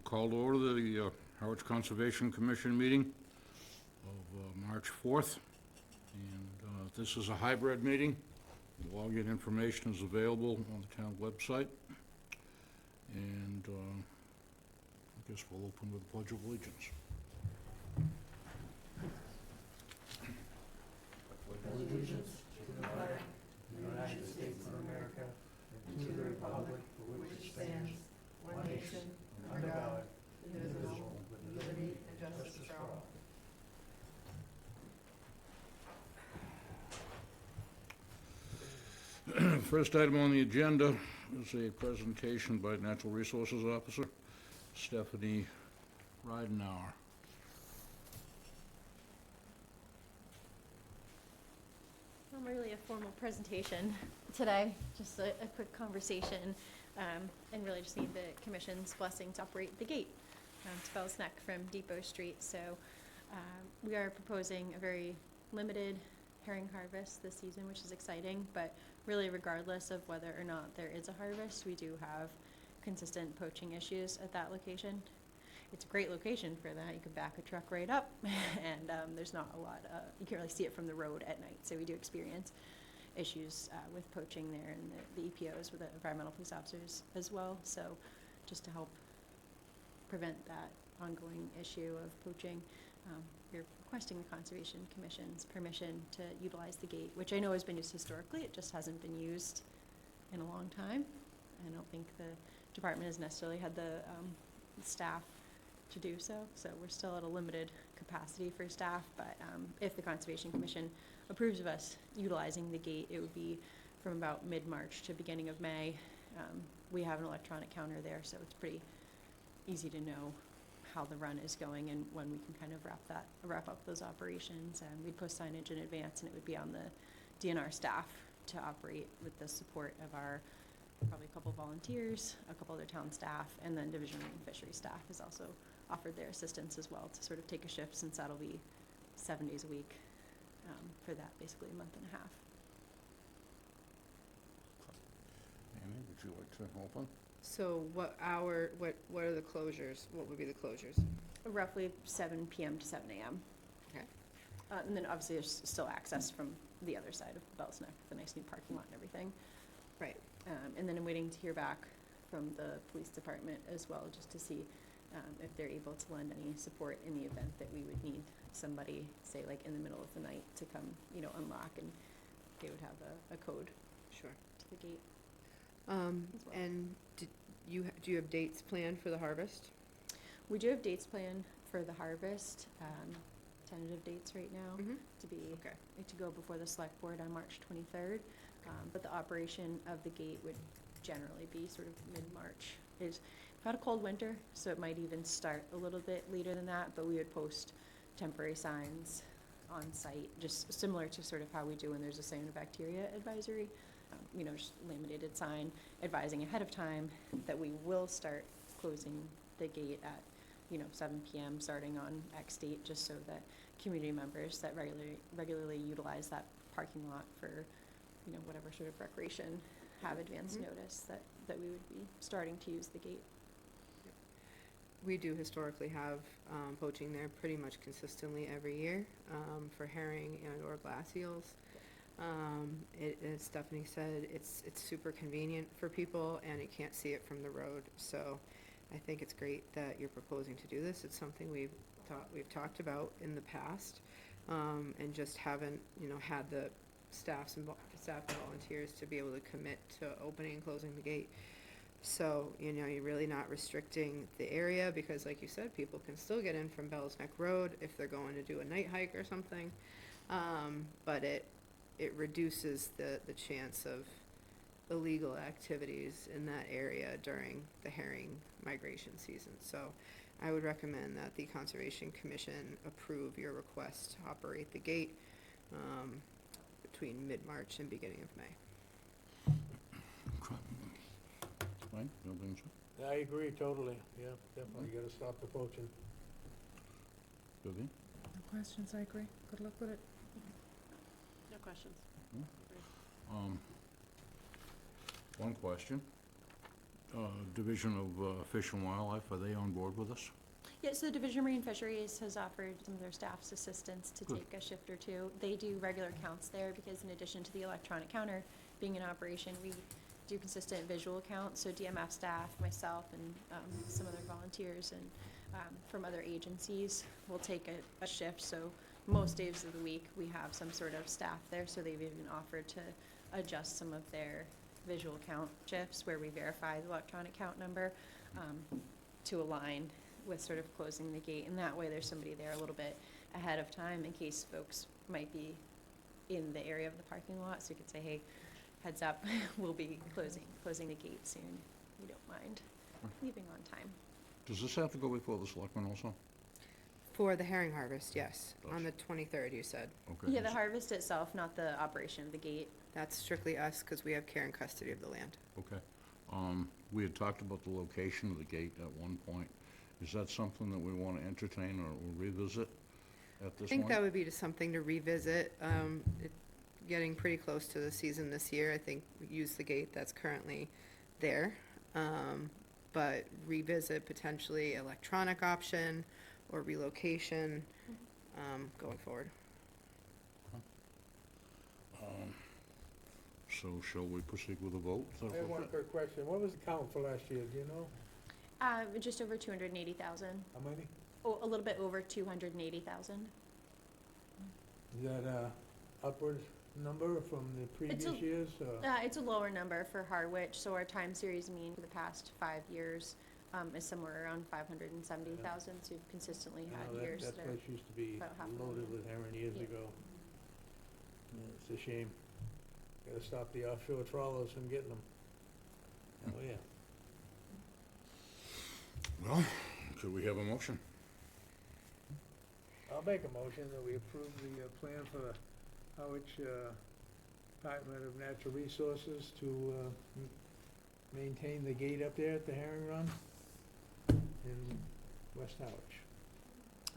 Call to order the Harwich Conservation Commission meeting of March 4th. And this is a hybrid meeting. Login information is available on the town website. And I guess we'll open with the Pledge of Allegiance. Allegiance to the flag of the United States of America and to the republic for which it stands, one nation, under God, indivisible, with liberty and justice for all. First item on the agenda is a presentation by Natural Resources Officer Stephanie Ridenauer. Not really a formal presentation today, just a quick conversation, and really just need the Commission's blessing to operate the gate to Bell's Neck from Depot Street. So we are proposing a very limited herring harvest this season, which is exciting, but really regardless of whether or not there is a harvest, we do have consistent poaching issues at that location. It's a great location for that. You can back a truck right up and there's not a lot, you can't really see it from the road at night. So we do experience issues with poaching there, and the EPOs with the environmental police officers as well. So just to help prevent that ongoing issue of poaching, we're requesting the Conservation Commission's permission to utilize the gate, which I know has been used historically. It just hasn't been used in a long time. I don't think the department has necessarily had the staff to do so. So we're still at a limited capacity for staff, but if the Conservation Commission approves of us utilizing the gate, it would be from about mid-March to beginning of May. We have an electronic counter there, so it's pretty easy to know how the run is going and when we can kind of wrap up those operations. And we'd post signage in advance, and it would be on the DNR staff to operate with the support of our probably a couple volunteers, a couple other town staff, and then Division of Marine Fisheries staff has also offered their assistance as well to sort of take a shift, since that'll be 7 days a week for that basically a month and a half. Annie, would you like to open? So what are the closures? What would be the closures? Roughly 7 p.m. to 7 a.m. Okay. And then obviously there's still access from the other side of Bell's Neck, the nice new parking lot and everything. Right. And then I'm waiting to hear back from the police department as well, just to see if they're able to lend any support in the event that we would need somebody, say like in the middle of the night, to come, unlock, and they would have a code Sure. to the gate. And do you have dates planned for the harvest? We do have dates planned for the harvest, tentative dates right now, Mm-hmm. to go before the select board on March 23rd. But the operation of the gate would generally be sort of mid-March. We've had a cold winter, so it might even start a little bit later than that, but we would post temporary signs on site, just similar to sort of how we do when there's a cyanobacteria advisory. Just laminated sign advising ahead of time that we will start closing the gate at 7 p.m. starting on X date, just so that community members that regularly utilize that parking lot for whatever sort of recreation have advance Mm-hmm. notice that we would be starting to use the gate. We do historically have poaching there pretty much consistently every year for herring and or glass eels. As Stephanie said, it's super convenient for people, and you can't see it from the road. So I think it's great that you're proposing to do this. It's something we've talked about in the past, and just haven't had the staff and volunteers to be able to commit to opening and closing the gate. So you're really not restricting the area, because like you said, people can still get in from Bell's Neck Road if they're going to do a night hike or something, but it reduces the chance of illegal activities in that area during the herring migration season. So I would recommend that the Conservation Commission approve your request to operate the gate between mid-March and beginning of May. Mike, you don't think so? I agree totally, yeah, definitely gotta stop the poaching. Vivian? No questions, I agree. Good luck with it. No questions. One question. Division of Fish and Wildlife, are they on board with us? Yeah, so the Division of Marine Fisheries has offered some of their staff's assistance to Good. take a shift or two. They do regular counts there because in addition to the electronic counter being in operation, we do consistent visual counts. So DMF staff, myself, and some other volunteers and from other agencies will take a shift. So most days of the week, we have some sort of staff there. So they've even offered to adjust some of their visual count shifts where we verify the electronic count number to align with sort of closing the gate, and that way there's somebody there a little bit ahead of time in case folks might be in the area of the parking lot, so you could say, hey, heads up, we'll be closing the gate soon. We don't mind leaving on time. Does this have to go before the selectmen also? For the herring harvest, yes, on Does. the 23rd, you said. Okay. Yeah, the harvest itself, not the operation of the gate. That's strictly us, because we have care and custody of the land. Okay. We had talked about the location of the gate at one point. Is that something that we want to entertain or revisit at I this think point? that would be just something to revisit. Getting pretty close to the season this year, I think we use the gate that's currently there. But revisit potentially electronic option or relocation going forward. So shall we proceed with a vote? Is that I have one appropriate? quick question. What was the count for last year, do you know? Just over 280,000. How many? Oh, a little bit over 280,000. Is that a upward number from the It's previous a- years? or- It's a lower number for Harwich, so our time series mean for the past 5 years is somewhere around 570,000, so we've consistently You had know, years that that are, place used to be about half a loaded million. with herring years Yeah. ago. Yeah, it's a shame. Gotta stop the offshore trawlers from getting them. Oh, yeah. Well, could we have a motion? I'll make a motion that we approve the plan for the Howard Department of Natural Resources to maintain the gate up there at the Herring Run in West Howard.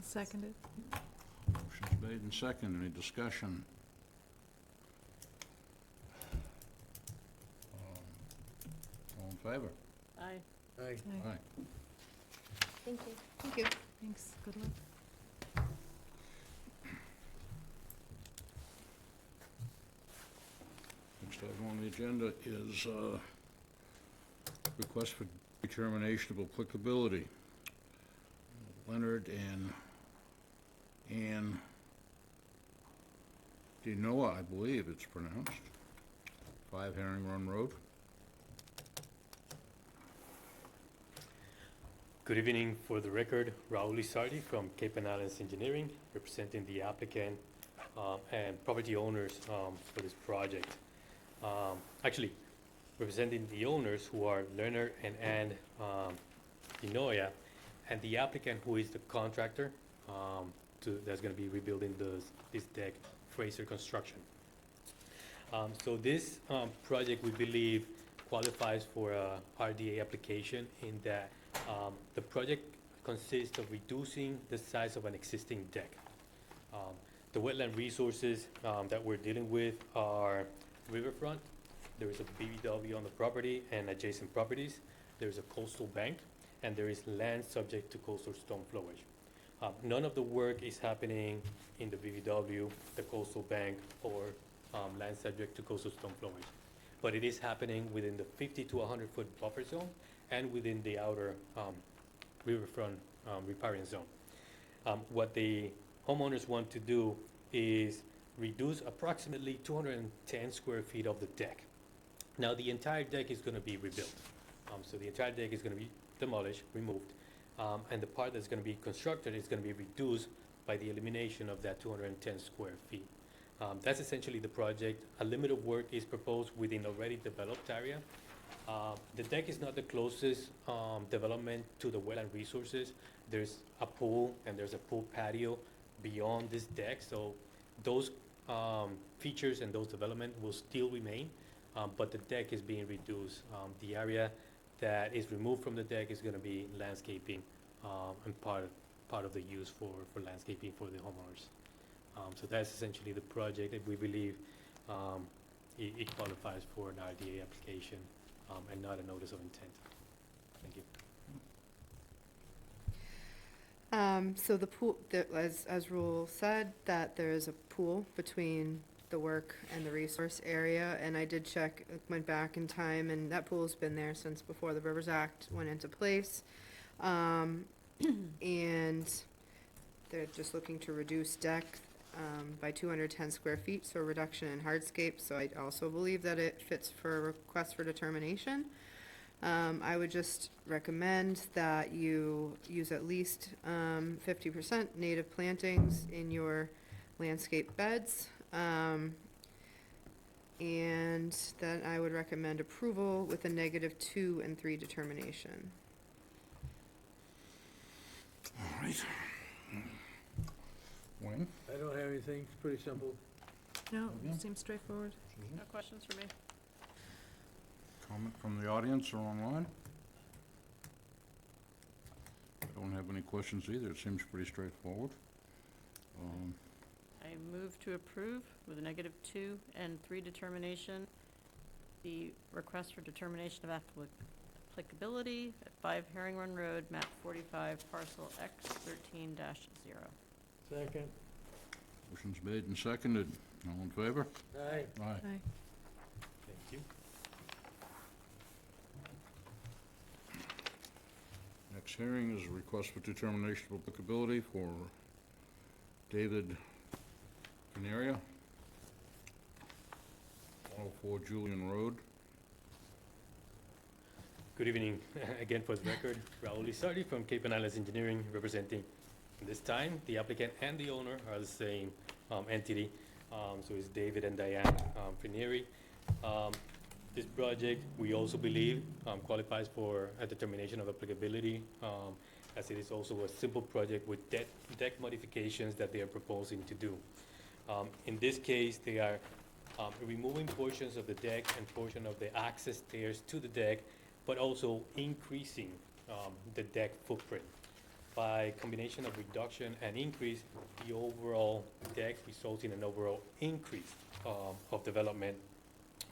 Seconded. Motion's made and seconded. Any discussion? All in favor? Aye. Aye. Aye. Thank you. Thank you. Thanks, good luck. Next item on the agenda is request for determination of applicability. Leonard and Ann Dinoa, I believe it's pronounced, 5 Herring Run Road. Good evening. For the record, Raul Lizardi from Cape and Islands Engineering, representing the applicant and property owners for this project. Actually, representing the owners who are Leonard and Ann Dinoya, and the applicant who is the contractor that's going to be rebuilding this deck, Fraser Construction. So this project, we believe, qualifies for a RDA application in that the project consists of reducing the size of an existing deck. The wetland resources that we're dealing with are riverfront. There is a BBW on the property and adjacent properties. There's a coastal bank, and there is land subject to coastal storm flowage. None of the work is happening in the BBW, the coastal bank, or land subject to coastal storm flowage. But it is happening within the 50 to 100 foot buffer zone and within the outer riverfront riparian zone. What the homeowners want to do is reduce approximately 210 square feet of the deck. Now, the entire deck is going to be rebuilt. So the entire deck is going to be demolished, removed, and the part that's going to be constructed is going to be reduced by the elimination of that 210 square feet. That's essentially the project. A limit of work is proposed within already developed area. The deck is not the closest development to the wetland resources. There's a pool and there's a pool patio beyond this deck, so those features and those development will still remain, but the deck is being reduced. The area that is removed from the deck is going to be landscaping and part of the use for landscaping for the homeowners. So that's essentially the project that we believe it qualifies for an RDA application and not a notice of intent. Thank you. So the pool, as Rule said, that there is a pool between the work and the resource area, and I did check, went back in time, and that pool's been there since before the Rivers Act went into place. And they're just looking to reduce deck, by 210 square feet, so a reduction in hardscape, so I also believe that it fits for a request for determination. I would just recommend that you use at least 50% native plantings in your landscape beds. And then I would recommend approval with a -2 and 3 determination. All right. Wayne? I don't have anything, it's pretty simple. No, Yeah. seems straightforward. Susan? No questions for me. Comment from the audience or online? I don't have any questions either. It seems pretty straightforward. I move to approve with a -2 and 3 determination, the request for determination of applicability at 5 Herring Run Road, map 45, parcel X 13-0. Second. Motion's made and seconded. All in favor? Aye. Aye. Aye. Thank you. Next hearing is a request for determination of applicability for David Canaria, 104 Julian Road. Good evening. Again, for the record, Raul Lizardi from Cape and Islands Engineering, representing this time the applicant and the owner are the same entity. So it's David and Diane Finieri. This project, we also believe, qualifies for a determination of applicability, as it is also a simple project with deck modifications that they are proposing to do. In this case, they are removing portions of the deck and portion of the access stairs to the deck, but also increasing the deck footprint. By combination of reduction and increase, the overall deck results in an overall increase of development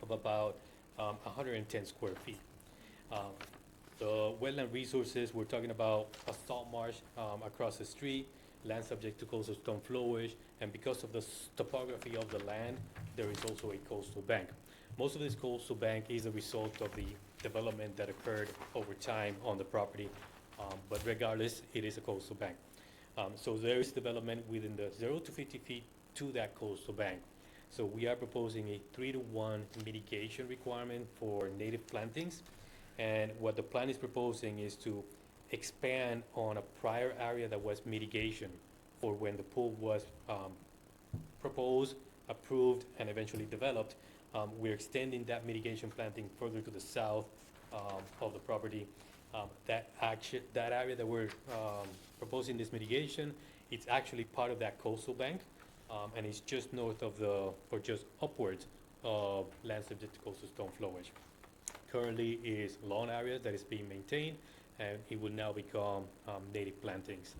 of about 110 square feet. The wetland resources, we're talking about a salt marsh across the street, land subject to coastal stone flowage, and because of the topography of the land, there is also a coastal bank. Most of this coastal bank is a result of the development that occurred over time on the property, but regardless, it is a coastal bank. So there is development within the 0 to 50 feet to that coastal bank. So we are proposing a 3-to-1 mitigation requirement for native plantings. And what the plan is proposing is to expand on a prior area that was mitigation for when the pool was proposed, approved, and eventually developed. We're extending that mitigation planting further to the south of the property. That area that we're proposing this mitigation, it's actually part of that coastal bank, and it's just north of or just upwards of land subject to coastal stone flowage. Currently is lawn area that is being maintained, and it will now become native plantings.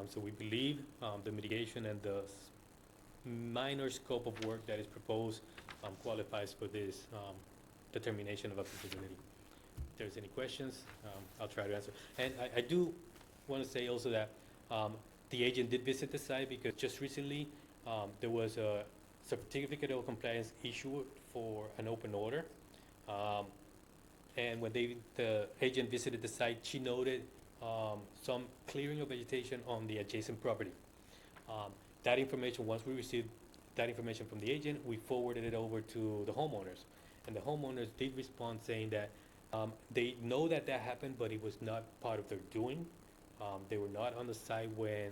So we believe the mitigation and the minor scope of work that is proposed qualifies for this determination of applicability. If there's any questions, I'll try to answer. And I do want to say also that the agent did visit the site because just recently there was a certificate of compliance issued for an open order. And when the agent visited the site, she noted some clearing of vegetation on the adjacent property. That information, once we received that information from the agent, we forwarded it over to the homeowners. And the homeowners did respond saying that they know that happened, but it was not part of their doing. They were not on the site when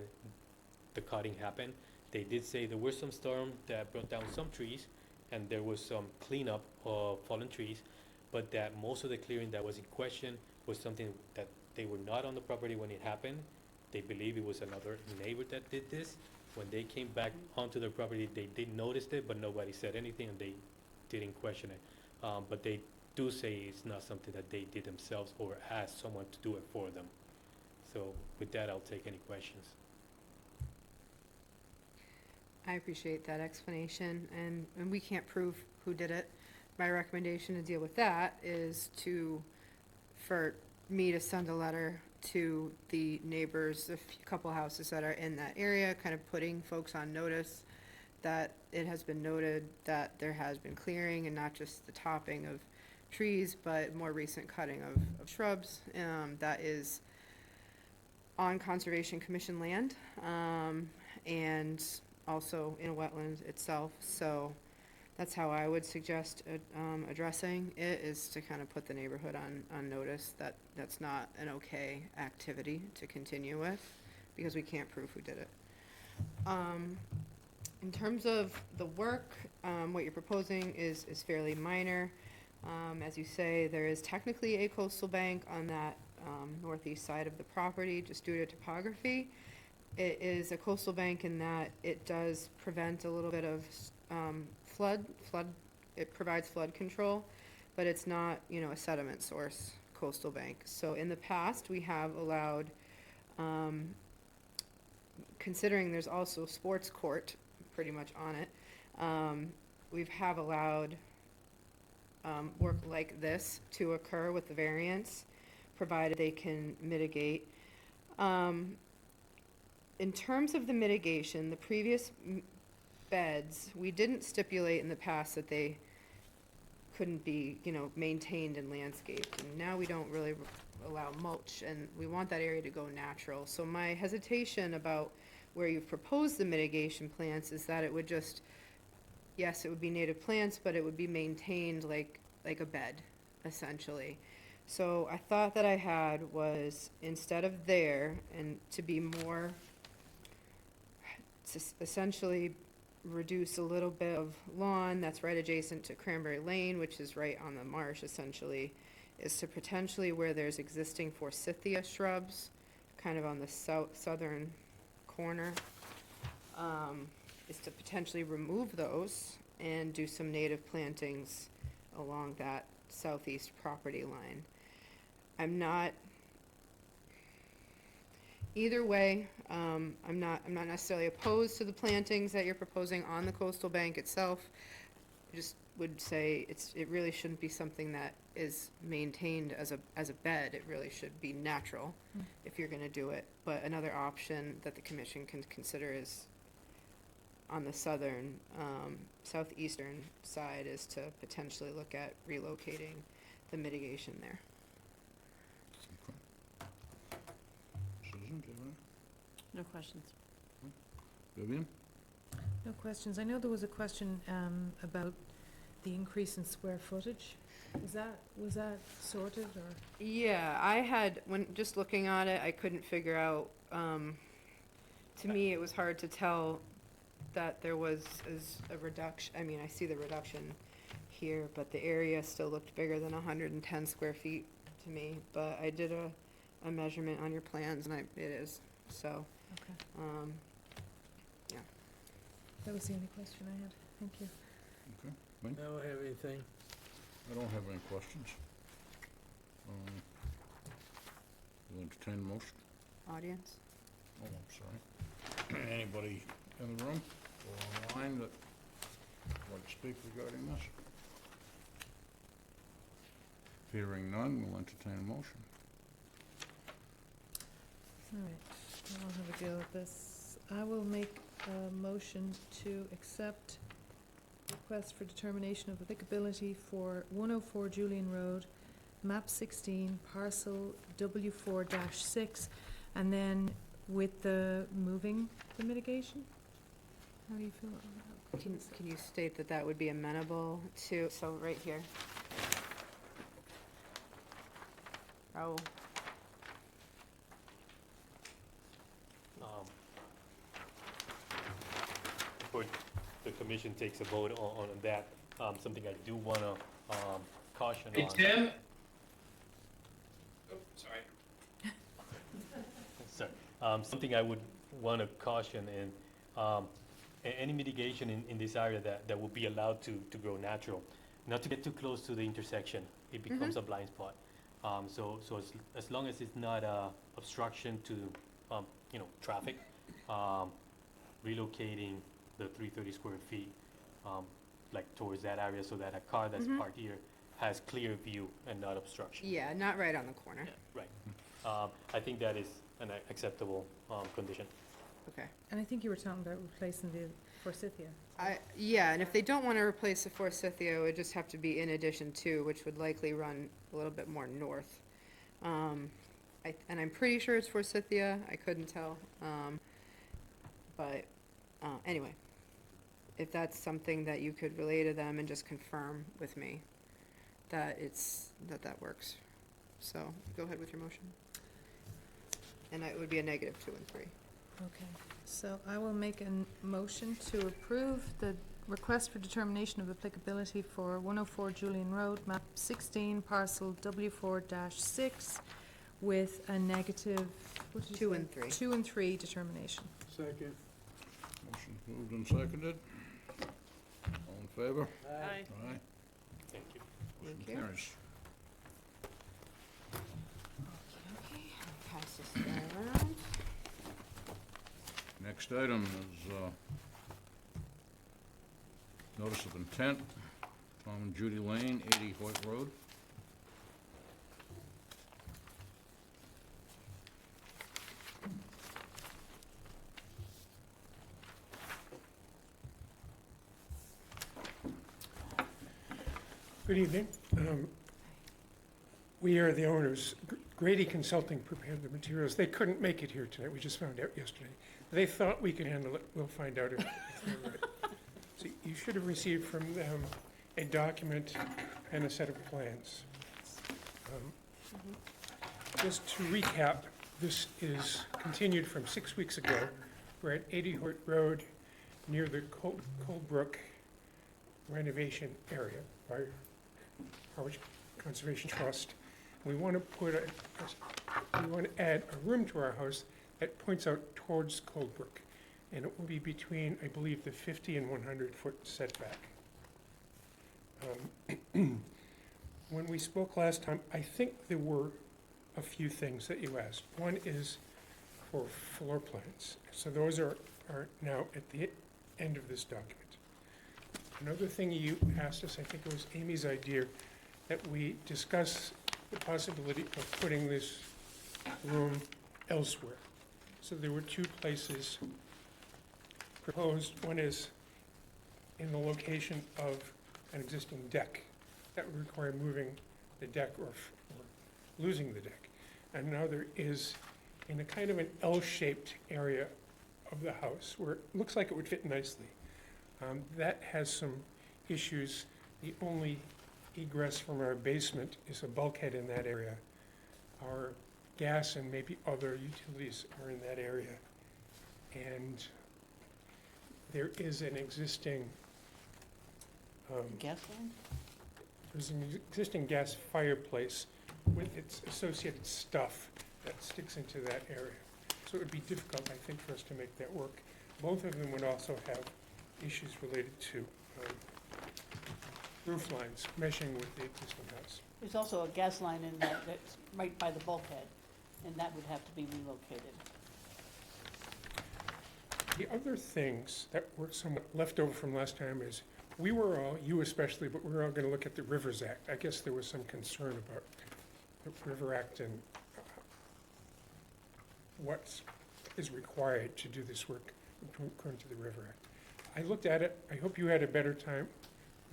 the cutting happened. They did say there were some storm that brought down some trees, and there was some cleanup of fallen trees, but that most of the clearing that was in question was something that they were not on the property when it happened. They believe it was another neighbor that did this. When they came back onto their property, they did notice it, but nobody said anything, and they didn't question it. But they do say it's not something that they did themselves or asked someone to do it for them. So with that, I'll take any questions. I appreciate that explanation, and we can't prove who did it. my recommendation to deal with that is for me to send a letter to the neighbors, couple houses that are in that area, kind of putting folks on notice that it has been noted that there has been clearing and not just the topping of trees, but more recent cutting of shrubs, that is on Conservation Commission land, and also in a wetland itself. So that's how I would suggest addressing it, is to kind of put the neighborhood on notice that that's not an okay activity to continue with, because we can't prove who did it. In terms of the work, what you're proposing is fairly minor. As you say, there is technically a coastal bank on that northeast side of the property, just due to topography. It is a coastal bank in that it does prevent a little bit of flood, it provides flood control, but it's not, a sediment source coastal bank. So in the past, we have allowed, considering there's also sports court pretty much on it, we've allowed work like this to occur with the variance, provided they can mitigate. In terms of the mitigation, the previous beds, we didn't stipulate in the past that they couldn't be, maintained and landscaped. And now we don't really allow mulch, and we want that area to go natural. So my hesitation about where you've proposed the mitigation plants is that it would just, yes, it would be native plants, but it would be maintained like a bed, essentially. So I thought that I had was, instead of there, and to be more, to essentially reduce a little bit of lawn that's right adjacent to Cranberry Lane, which is right on the marsh, essentially, is to potentially, where there's existing forsythia shrubs, kind of on the southern corner, is to potentially remove those and do some native plantings along that southeast property line. Either way, I'm not necessarily opposed to the plantings that you're proposing on the coastal bank itself. I just would say it really shouldn't be something that is maintained as a bed. It really should be natural if you're gonna do it. But another option that the commission can consider is on the southeastern side, is to potentially look at relocating the mitigation there. Susan, do you have any? No questions. Vivian? No questions. I know there was a question about the increase in square footage. Was that sorted, or? Yeah, when just looking at it, I couldn't figure out, to me, it was hard to tell that there was a reduction. I mean, I see the reduction here, but the area still looked bigger than 110 square feet to me. But I did a measurement on your plans, and it is, so. Okay. That was the only question I had. Thank you. Okay. Mike? I don't have anything. I don't have any questions. We'll entertain a motion. Audience? Oh, I'm sorry. Anybody in the room or online that would like to speak regarding this? Hearing none, we'll entertain a motion. All right, I'll have a go at this. I will make a motion to accept request for determination of applicability for 104 Julian Road, map 16, parcel W4-6, and then with the moving the mitigation? How do you feel about that? Can you state that would be amenable to, so right here. Raul? Before the commission takes a vote on that, something I do want to caution on. Hey, Tim? Oh, sorry. Sorry. Something I would want to caution in, any mitigation in this area that will be allowed to grow natural, not to get too close to the intersection. It becomes a blind spot. So as long as it's not obstruction to, traffic, relocating the 330 square feet like towards that area so that a car that's Mhm. parked here has clear view and not obstruction. Yeah, not right on the corner. Yeah. I think that is an acceptable condition. Okay. And I think you were talking about replacing the forsythia. Yeah, and if they don't want to replace the forsythia, it would just have to be in addition to, which would likely run a little bit more north. And I'm pretty sure it's forsythia, I couldn't tell. But anyway, if that's something that you could relay to them and just confirm with me that that works. So go ahead with your motion. And it would be a negative 2 and 3. Okay, so I will make a motion to approve the request for determination of applicability for 104 Julian Road, map 16, parcel W4-6, with a negative, what did you 2 say? and 3. 2 and 3 determination. Second. Motion moved and seconded. All in favor? Aye. Aye. Thank you. Motion Thank you. carries. Okay, I'll pass this guy around. Next item is notice of intent, Tom and Judy Lane, 80 Hoyt Road. Good evening. We are the owners. Grady Consulting prepared the materials. They couldn't make it here tonight. We just found out yesterday. They thought we could handle it. We'll find out if they're right. So you should have received from them a document and a set of plans. Just to recap, this is continued from 6 weeks ago. We're at 80 Hoyt Road near the Coldbrook renovation area by Harwich Conservation Trust. We want to add a room to our house that points out towards Coldbrook. And it will be between, I believe, the 50 and 100-foot setback. When we spoke last time, I think there were a few things that you asked. One is for floor plans. So those are now at the end of this document. Another thing you asked us, I think it was Amy's idea, that we discuss the possibility of putting this room elsewhere. So there were 2 places proposed. One is in the location of an existing deck. That would require moving the deck or losing the deck. Another is in a kind of an L-shaped area of the house where it looks like it would fit nicely. That has some issues. The only egress from our basement is a bulkhead in that area. Our gas and maybe other utilities are in that area. And there is an existing, Gas line? there's an existing gas fireplace with its associated stuff that sticks into that area. So it would be difficult, I think, for us to make that work. Both of them would also have issues related to roof lines meshing with the existing house. There's also a gas line in there that's right by the bulkhead, and that would have to be relocated. The other things that were somewhat left over from last time is, we were all, you especially, but we were all gonna look at the Rivers Act. I guess there was some concern about the River Act and what is required to do this work according to the River Act. I looked at it. I hope you had a better time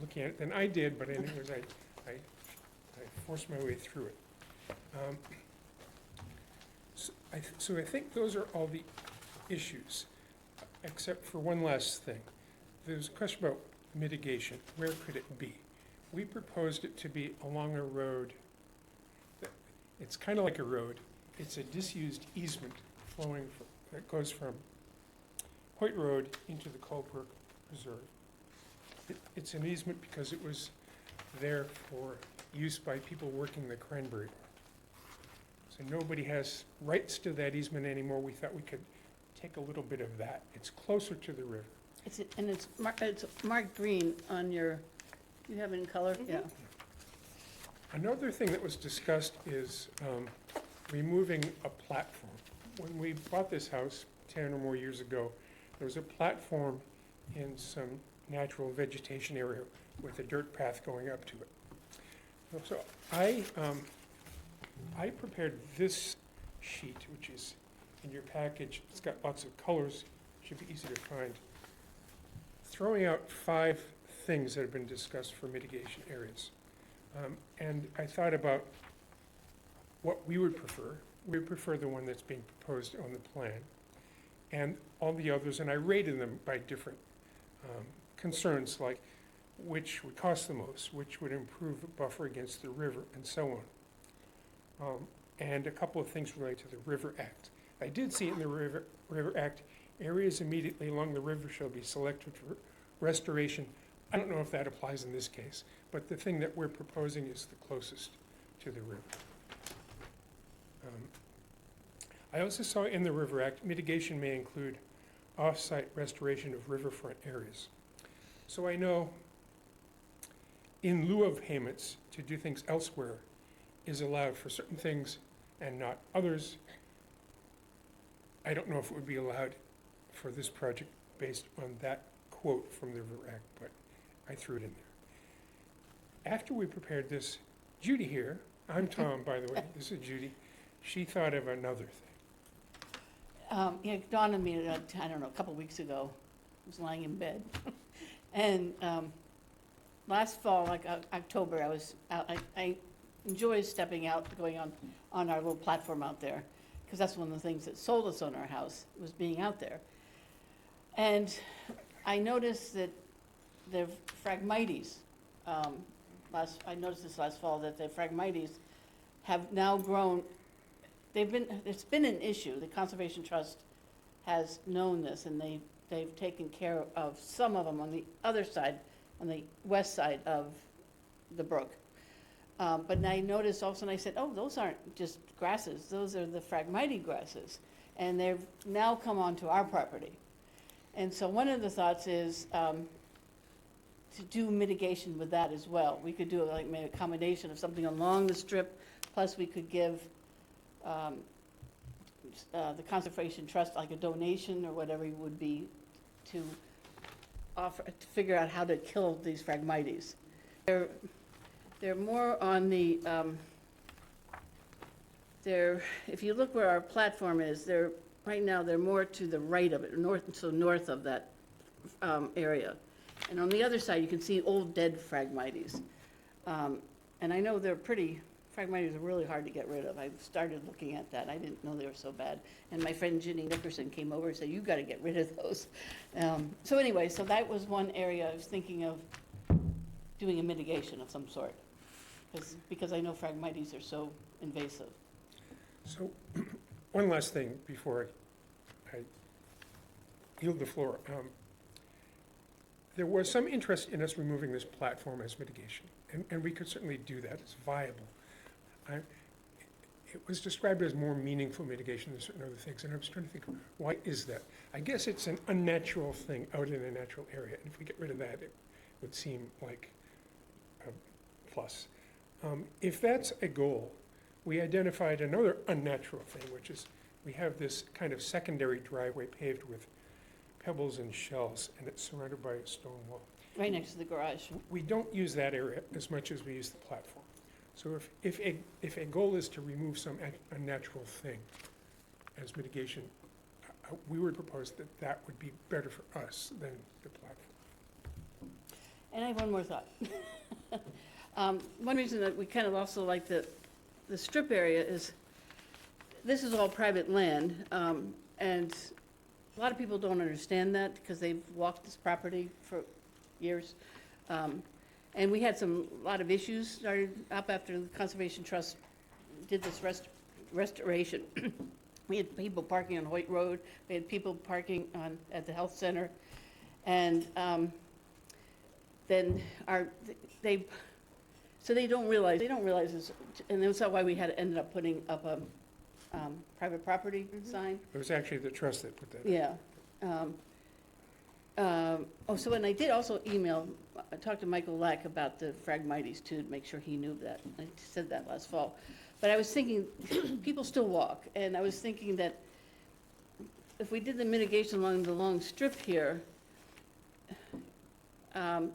looking at it than I did, but anyways, I forced my way through it. So I think those are all the issues, except for one last thing. There's a question about mitigation. Where could it be? We proposed it to be along a road. It's kind of like a road. It's a disused easement flowing, that goes from Hoyt Road into the Coldbrook Preserve. It's an easement because it was there for use by people working the cranberry farm. So nobody has rights to that easement anymore. We thought we could take a little bit of that. It's closer to the river. It's marked green on your, you have it in color? Yeah. Another thing that was discussed is removing a platform. When we bought this house 10 or more years ago, there was a platform in some natural vegetation area with a dirt path going up to it. So I prepared this sheet, which is in your package. It's got lots of colors, should be easy to find. Throwing out 5 things that have been discussed for mitigation areas. And I thought about what we would prefer. We would prefer the one that's being proposed on the plan, and all the others, and I rated them by different concerns, like which would cost the most, which would improve the buffer against the river, and so on. And a couple of things related to the River Act. I did see in the River Act, areas immediately along the river shall be selected for restoration. I don't know if that applies in this case, but the thing that we're proposing is the closest to the river. I also saw in the River Act, mitigation may include off-site restoration of riverfront areas. So I know in lieu of payments to do things elsewhere is allowed for certain things and not others. I don't know if it would be allowed for this project based on that quote from the River Act, but I threw it in there. After we prepared this, Judy here, I'm Tom, by the way, this is Judy, she thought of another thing. It dawned on me, I don't know, a couple weeks ago, I was lying in bed. And last fall, like October, I was out, I enjoy stepping out, going on our little platform out there, because that's one of the things that sold us on our house, was being out there. And I noticed that the Phragmites, I noticed this last fall, that the Phragmites have now grown. It's been an issue. The Conservation Trust has known this, and they've taken care of some of them on the other side, on the west side of the brook. But I noticed all of a sudden, I said, oh, those aren't just grasses, those are the Phragmite grasses. And they've now come onto our property. And so one of the thoughts is to do mitigation with that as well. We could do like maybe a combination of something along the strip, plus we could give the Conservation Trust like a donation or whatever it would be to offer, to figure out how to kill these Phragmites. They're more on the, if you look where our platform is, right now they're more to the right of it, north of that area. And on the other side, you can see old dead Phragmites. And I know Phragmites are really hard to get rid of. I started looking at that. I didn't know they were so bad. And my friend Ginny Nickerson came over and said, you've got to get rid of those. So anyway, so that was one area I was thinking of doing a mitigation of some sort. Because I know Phragmites are so invasive. So, one last thing before I yield the floor. There was some interest in us removing this platform as mitigation, and we could certainly do that. It's viable. It was described as more meaningful mitigation than certain other things, and I was trying to think, why is that? I guess it's an unnatural thing out in a natural area, and if we get rid of that, it would seem like a plus. If that's a goal, we identified another unnatural thing, which is we have this kind of secondary driveway paved with pebbles and shells, and it's surrounded by a stone wall. Right next to the garage. We don't use that area as much as we use the platform. So if a goal is to remove some unnatural thing as mitigation, we would propose that that would be better for us than the platform. And I have one more thought. One reason that we kind of also like the strip area is, this is all private land, and a lot of people don't understand that because they've walked this property for years. And we had a lot of issues started up after the Conservation Trust did this restoration. We had people parking on Hoyt Road, we had people parking at the health center, and then so they don't realize this, and that's why we ended up putting up a private property sign. It was actually the trust that put that in. Yeah. And I did also I talked to Michael Lack about the Phragmites too, to make sure he knew that. I said that last fall. But I was thinking, people still walk, and I was thinking that if we did the mitigation along the long strip here,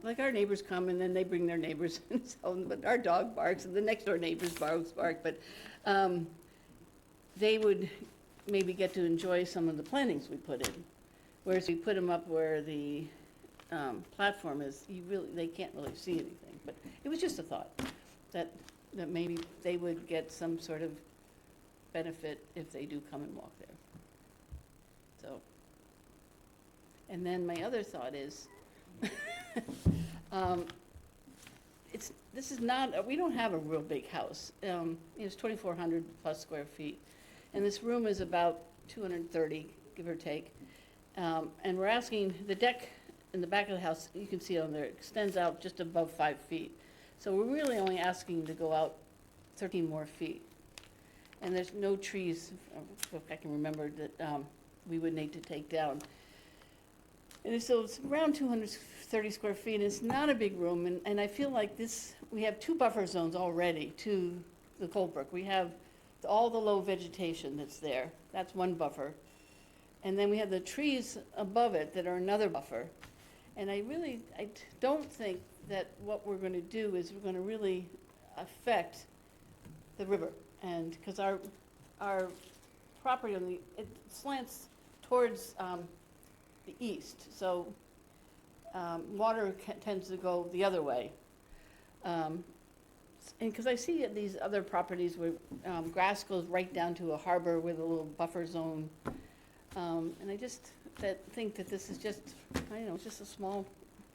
like our neighbors come and then they bring their neighbors, and so, but our dog barks and the next door neighbors bark, but they would maybe get to enjoy some of the plantings we put in. Whereas we put them up where the platform is, they can't really see anything. But it was just a thought, that maybe they would get some sort of benefit if they do come and walk there. So, and then my other thought is, this is not, we don't have a real big house. It's 2,400 plus square feet. And this room is about 230, give or take. And we're asking, the deck in the back of the house, you can see it on there, extends out just above 5 feet. So we're really only asking to go out 13 more feet. And there's no trees, if I can remember, that we would need to take down. And so it's around 230 square feet, and it's not a big room, and I feel like this, we have 2 buffer zones already to the Coldbrook. We have all the low vegetation that's there, that's one buffer. And then we have the trees above it that are another buffer. And I don't think that what we're gonna do is we're gonna really affect the river. And, because our property it slants towards the east, so water tends to go the other way. And because I see at these other properties where grass goes right down to a harbor with a little buffer zone. And I just think that this is just, I don't know, it's just a small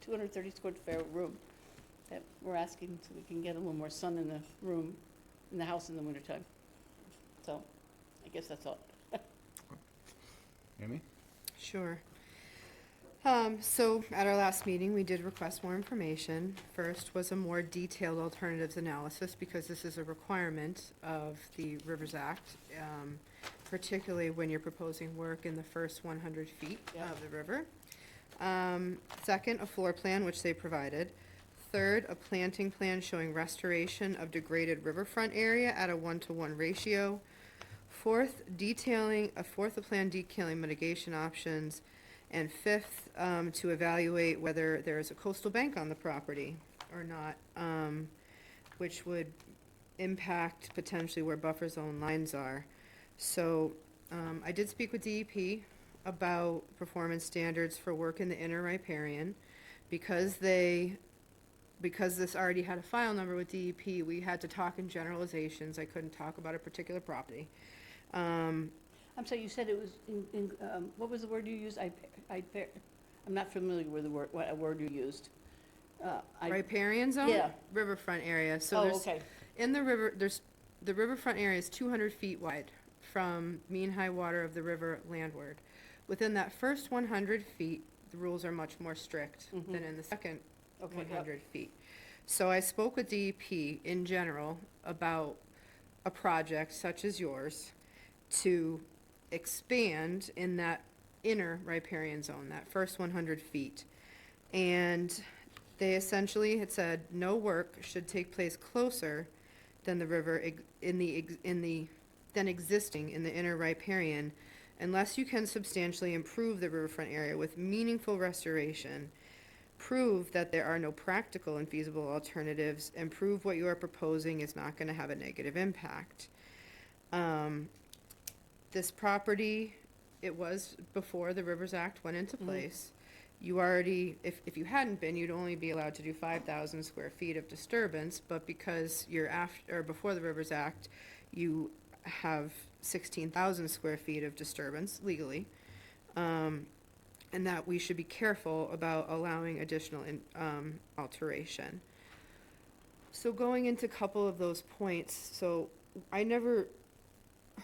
230 square foot room that we're asking so we can get a little more sun in the room, in the house in the wintertime. So I guess that's all. Amy? Sure. So at our last meeting, we did request more information. First was a more detailed alternatives analysis, because this is a requirement of the Rivers Act, particularly when you're proposing work in the first 100 feet Yeah. of the river. Second, a floor plan, which they provided. Third, a planting plan showing restoration of degraded riverfront area at a 1-to-1 ratio. Fourth, a plan detailing mitigation options. And fifth, to evaluate whether there is a coastal bank on the property or not, which would impact potentially where buffer zone lines are. So I did speak with DEP about performance standards for work in the inner riparian. Because this already had a file number with DEP, we had to talk in generalizations. I couldn't talk about a particular property. I'm sorry, you said it was what was the word you used? I'm not familiar with what word you used. Riparian zone? Yeah. Riverfront area. So Oh, there's, okay. in the river, the riverfront area is 200 feet wide from mean high water of the river landward. Within that first 100 feet, the rules are much more strict than in the second Okay, 100 feet. So I spoke with DEP in general about a project such as yours to expand in that inner riparian zone, that first 100 feet. And they essentially had said no work should take place closer than the river than existing in the inner riparian, unless you can substantially improve the riverfront area with meaningful restoration, prove that there are no practical and feasible alternatives, and prove what you are proposing is not going to have a negative impact. This property, it was before the Rivers Act went into place. You already, if you hadn't been, you'd only be allowed to do 5,000 square feet of disturbance, but because you're before the Rivers Act, you have 16,000 square feet of disturbance legally. And that we should be careful about allowing additional alteration. So going into a couple of those points, so I never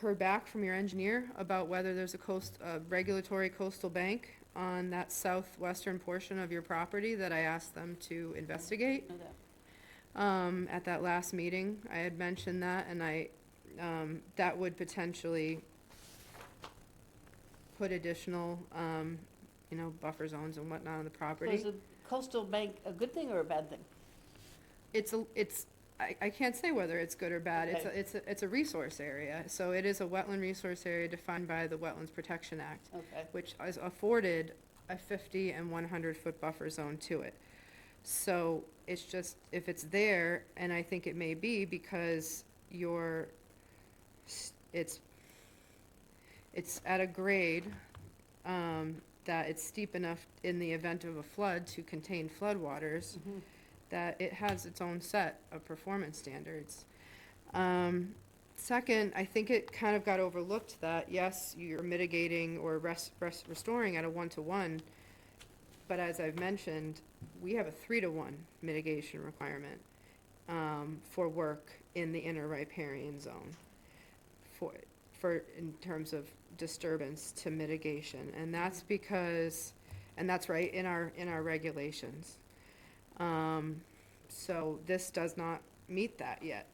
heard back from your engineer about whether there's a regulatory coastal bank on that southwestern portion of your property that I asked them to investigate. Know that. At that last meeting, I had mentioned that, and that would potentially put additional, buffer zones and whatnot on the So property. is a coastal bank a good thing or a bad thing? I can't say whether it's good or bad. Okay. It's a resource area. So it is a wetland resource area defined by the Wetlands Protection Act, Okay. which is afforded a 50 and 100 foot buffer zone to it. So it's just, if it's there, and I think it may be because it's at a grade, that it's steep enough in the event of a flood to contain floodwaters, that it has its own set of performance standards. Second, I think it kind of got overlooked that, yes, you're mitigating or restoring at a 1-to-1, but as I've mentioned, we have a 3-to-1 mitigation requirement for work in the inner riparian zone in terms of disturbance to mitigation, and that's because, and that's right in our regulations. So this does not meet that yet.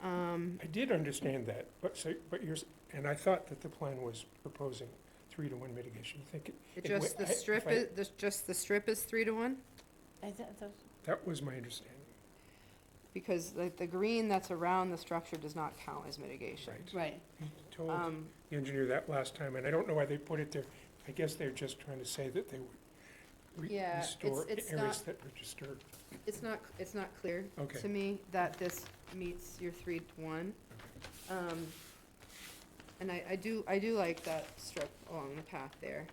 I did understand that, and I thought that the plan was proposing 3-to-1 mitigation. You think Just the strip is, just the strip is 3-to-1? that was my understanding, Because the green that's around the structure does not count as mitigation. right? Right. You told Um, the engineer that last time, and I don't know why they put it there. I guess they're just trying to say that they would Yeah, restore it's areas not- that were disturbed. It's not clear Okay. to me that this meets your 3-to-1. And I do like that strip along the path there.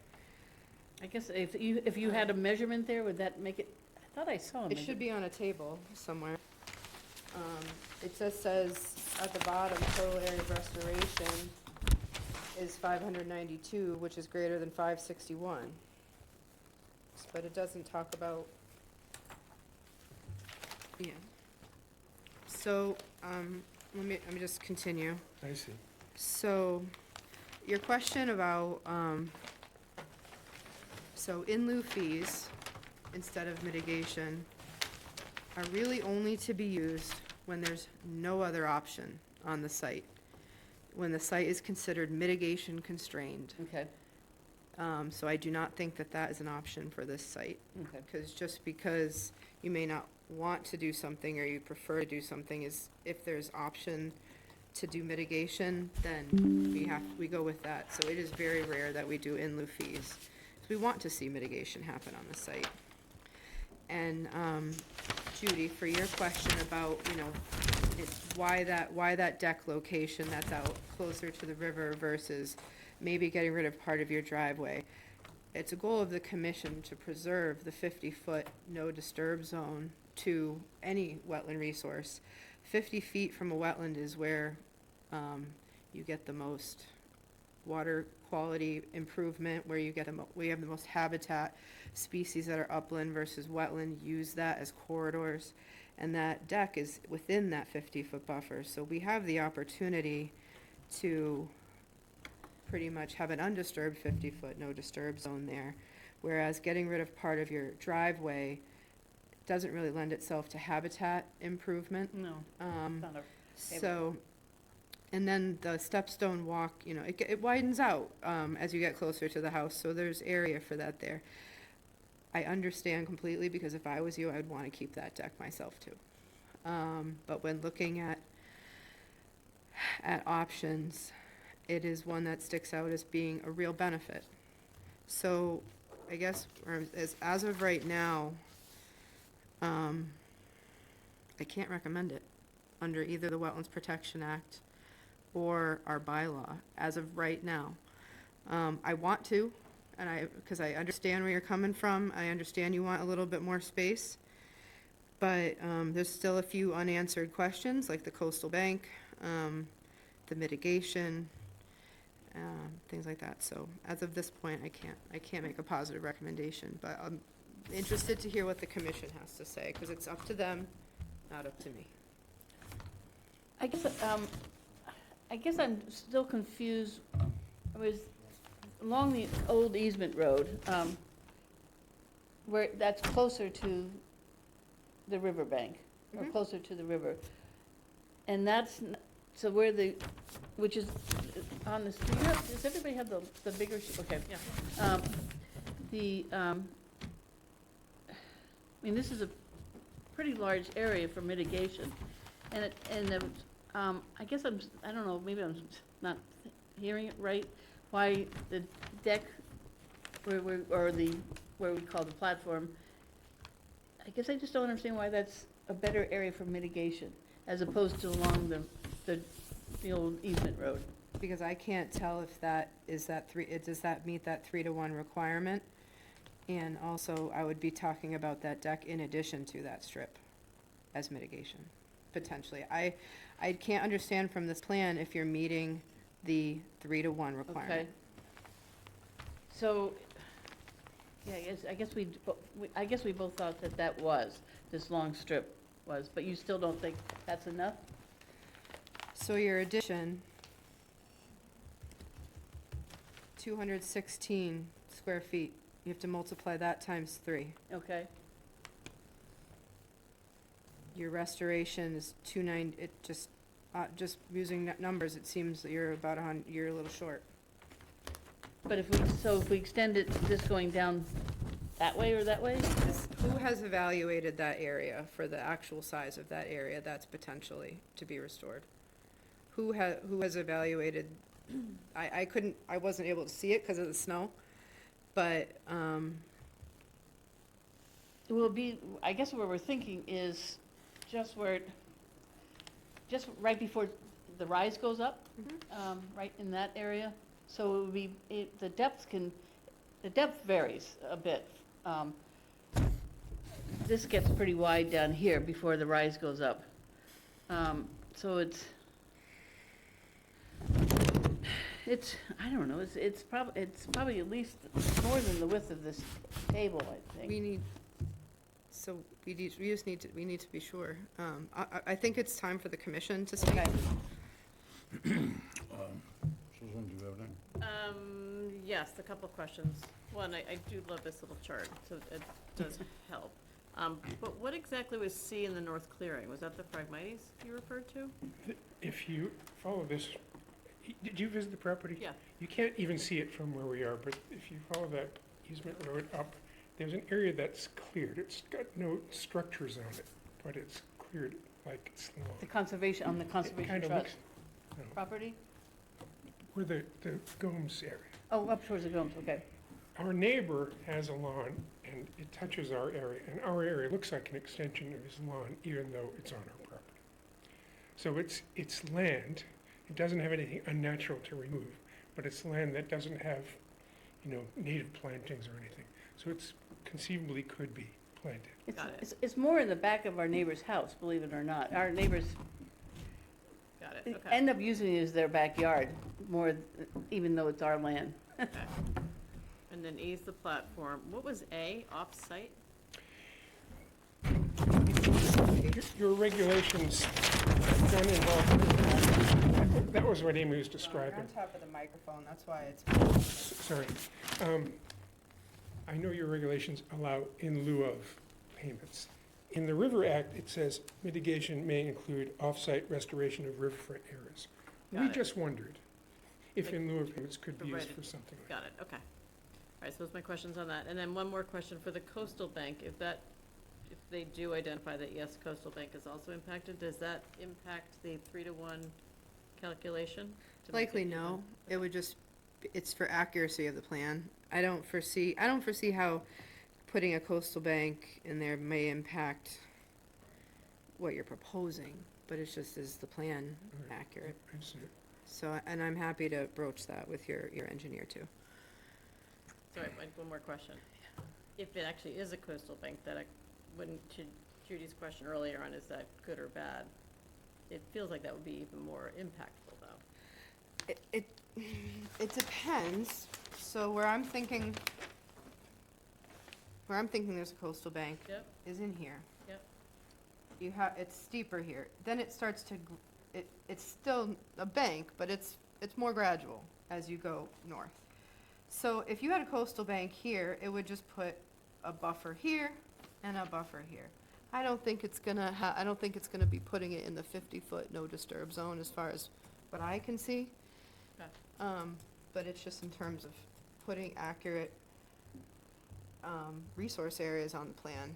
I guess if you had a measurement there, would that make it, I thought I saw a It measurement. should be on a table somewhere. It just says at the bottom, total area of restoration is 592, which is greater than 561. But it doesn't talk about, yeah. So, let me just continue. I see. So, your question about, so in lieu fees, instead of mitigation, are really only to be used when there's no other option on the site. When the site is considered mitigation constrained. Okay, So I do not think that that is an option for this site. okay. Because just because you may not want to do something or you prefer to do something is, if there's option to do mitigation, then we go with that. So it is very rare that we do in lieu fees. So we want to see mitigation happen on the site. And, Judy, for your question about, it's why that deck location that's out closer to the river versus maybe getting rid of part of your driveway. It's a goal of the commission to preserve the 50-foot no disturb zone to any wetland resource. 50 feet from a wetland is where you get the most water quality improvement, where you get we have the most habitat. Species that are upland versus wetland use that as corridors, and that deck is within that 50-foot buffer. So we have the opportunity to pretty much have an undisturbed 50-foot no disturb zone there, whereas getting rid of part of your driveway doesn't really lend itself to habitat improvement. No, not a, So, and then the stepstone walk, it widens out as you get closer to the house, so there's area for that there. I understand completely, because if I was you, I would want to keep that deck myself too. But when looking at options, it is one that sticks out as being a real benefit. So, I guess, as of right now, I can't recommend it under either the Wetlands Protection Act or our bylaw, as of right now. I want to, because I understand where you're coming from. I understand you want a little bit more space. But there's still a few unanswered questions, like the coastal bank, the mitigation, things like that. So as of this point, I can't make a positive recommendation, but I'm interested to hear what the commission has to say, because it's up to them, not up to me. I guess I'm still confused. I was along the old easement road, where that's closer to the riverbank, or Mhm. closer to the river. And that's, so which is on this, does everybody have the bigger, okay. Yeah. I mean, this is a pretty large area for mitigation. And I guess I don't know, maybe I'm not hearing it right, why the deck, where we call the platform, I guess I just don't understand why that's a better area for mitigation, as opposed to along the old easement road. Because I can't tell if does that meet that 3-to-1 requirement? And also, I would be talking about that deck in addition to that strip as mitigation, potentially. I can't understand from this plan if you're meeting the 3-to-1 Okay. requirement. So, yeah, I guess we both thought that was, this long strip was, but you still don't think that's enough? So your addition, 216 square feet, you have to multiply that times 3. Okay, Your restoration is 290, just using numbers, it seems that you're you're a little short. but if we extend it, this going down that way or that way? Who has evaluated that area for the actual size of that area that's potentially to be restored? Who has evaluated, I wasn't able to see it because of the snow, but, It will be, I guess what we're thinking is just just right before the rise goes up, right in that area. So it would be, the depth varies a bit. This gets pretty wide down here before the rise goes up. So I don't know, it's probably at least more than the width of this table, I think. we need to be sure. I think it's time for the commission to speak. Okay. Susan, do you have anything? Yes, a couple of questions. One, I do love this little chart, so it does help. But what exactly was C in the north clearing? Was that the Phragmites you referred to? If you follow this, did you visit the property? Yeah. You can't even see it from where we are, but if you follow that easement road up, there's an area that's cleared. It's got no structures on it, but it's cleared like it's lawn. The conservation, on the Conservation Kind of Trust looks, no, property? where the Gomes area. Oh, up towards the Gomes, okay. Our neighbor has a lawn, and it touches our area, and our area looks like an extension of his lawn, even though it's on our property. So it's land, it doesn't have anything unnatural to remove, but it's land that doesn't have, native plantings or anything. So it's conceivably could be planted. Got it. It's more in the back of our neighbor's house, believe it or not. Our neighbors Got it, okay. end up using it as their backyard more, even though it's our land. Okay. And then E is the platform. What was A, off-site? Your regulations don't involve, that was what Amy was You're describing. on top of the microphone, that's why it's. Sorry. I know your regulations allow in lieu of payments. In the River Act, it says mitigation may include off-site restoration of riverfront areas. We Got it. just wondered if in lieu of payments could be used Right. for something like Got it, okay. All right, so those are my questions on that. And then one more question for the coastal bank. If they do identify that, yes, coastal bank is also impacted, does that impact the 3-to-1 calculation? to make Likely it even? no, it would just, it's for accuracy of the plan. I don't foresee how putting a coastal bank in there may impact what you're proposing, but it's just, is the plan All right. accurate? that. I see it. So, and I'm happy to broach that with your engineer too. Sorry, one more question. If it actually is a coastal bank, that I wouldn't, to Judy's question earlier on, is that good or bad? It feels like that would be even more impactful, though. It depends. So where I'm thinking there's a coastal bank Yep. is in here. Yep. It's steeper here. Then it starts to, it's still a bank, but it's more gradual as you go north. So if you had a coastal bank here, it would just put a buffer here and a buffer here. I don't think it's gonna be putting it in the 50-foot no disturb zone as far as what I can see. Okay. But it's just in terms of putting accurate, resource areas on the plan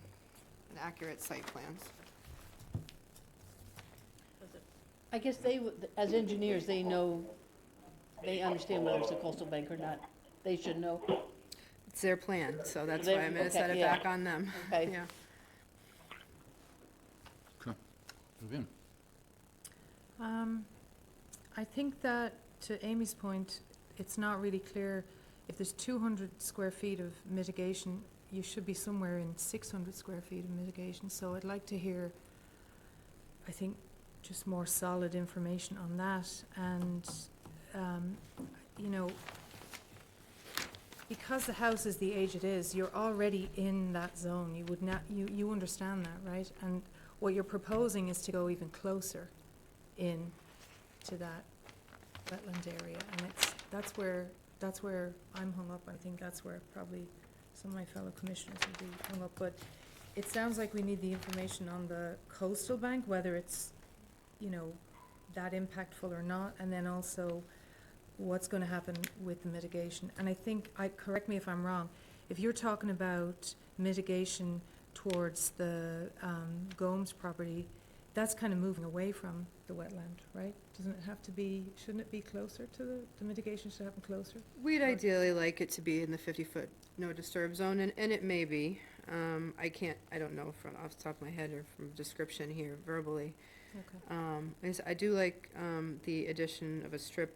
and accurate site plans. Does it, I guess as engineers, they understand whether it's a coastal bank or not. They should know. It's their plan, so that's They- why I'm gonna okay, set it yeah. back on them. Okay. Yeah. Vivian? I think that, to Amy's point, it's not really clear, if there's 200 square feet of mitigation, you should be somewhere in 600 square feet of mitigation, so I'd like to hear, I think, just more solid information on that, and, you know, because the house is the age it is, you're already in that zone, you would not, you understand that, right? And what you're proposing is to go even closer in to that wetland area, and that's where I'm hung up. I think that's where probably some of my fellow commissioners would be hung up, but it sounds like we need the information on the coastal bank, whether it's, you know, that impactful or not, and then also what's gonna happen with the mitigation. And I think, correct me if I'm wrong, if you're talking about mitigation towards the Gomes property, that's kind of moving away from the wetland, right? Doesn't it have to be, shouldn't it be closer to the mitigation should happen closer? We'd ideally like it to be in the 50-foot no disturb zone, and it may be. I don't know from off the top of my head or from description here verbally. Okay. I do like the addition of a strip,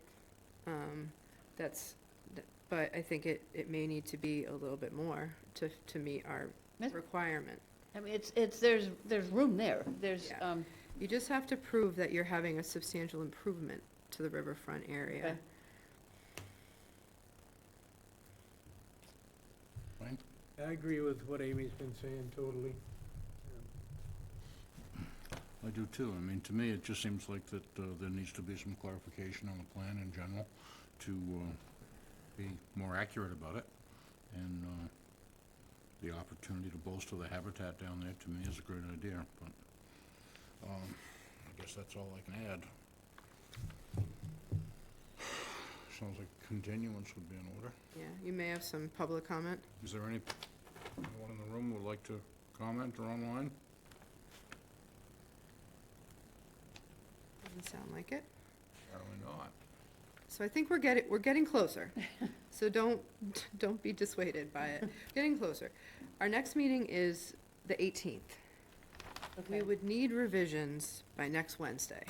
but I think it may need to be a little bit more to meet our Yes. requirement. I mean, there's room there. There's, Yeah. You just have to prove that you're having a substantial improvement to the riverfront area. Okay. Wayne? I agree with what Amy's been saying totally. I do too. I mean, to me, it just seems like that there needs to be some clarification on the plan in general to be more accurate about it. And the opportunity to bolster the habitat down there, to me, is a great idea, but I guess that's all I can add. Sounds like continuance would be in order. Yeah, you may have some public comment. Is there anyone in the room who would like to comment or online? Doesn't sound like it. Apparently not. So I think we're getting closer. So don't be dissuaded by it. Getting closer. Our next meeting is the 18th. We okay. would need revisions by next Wednesday.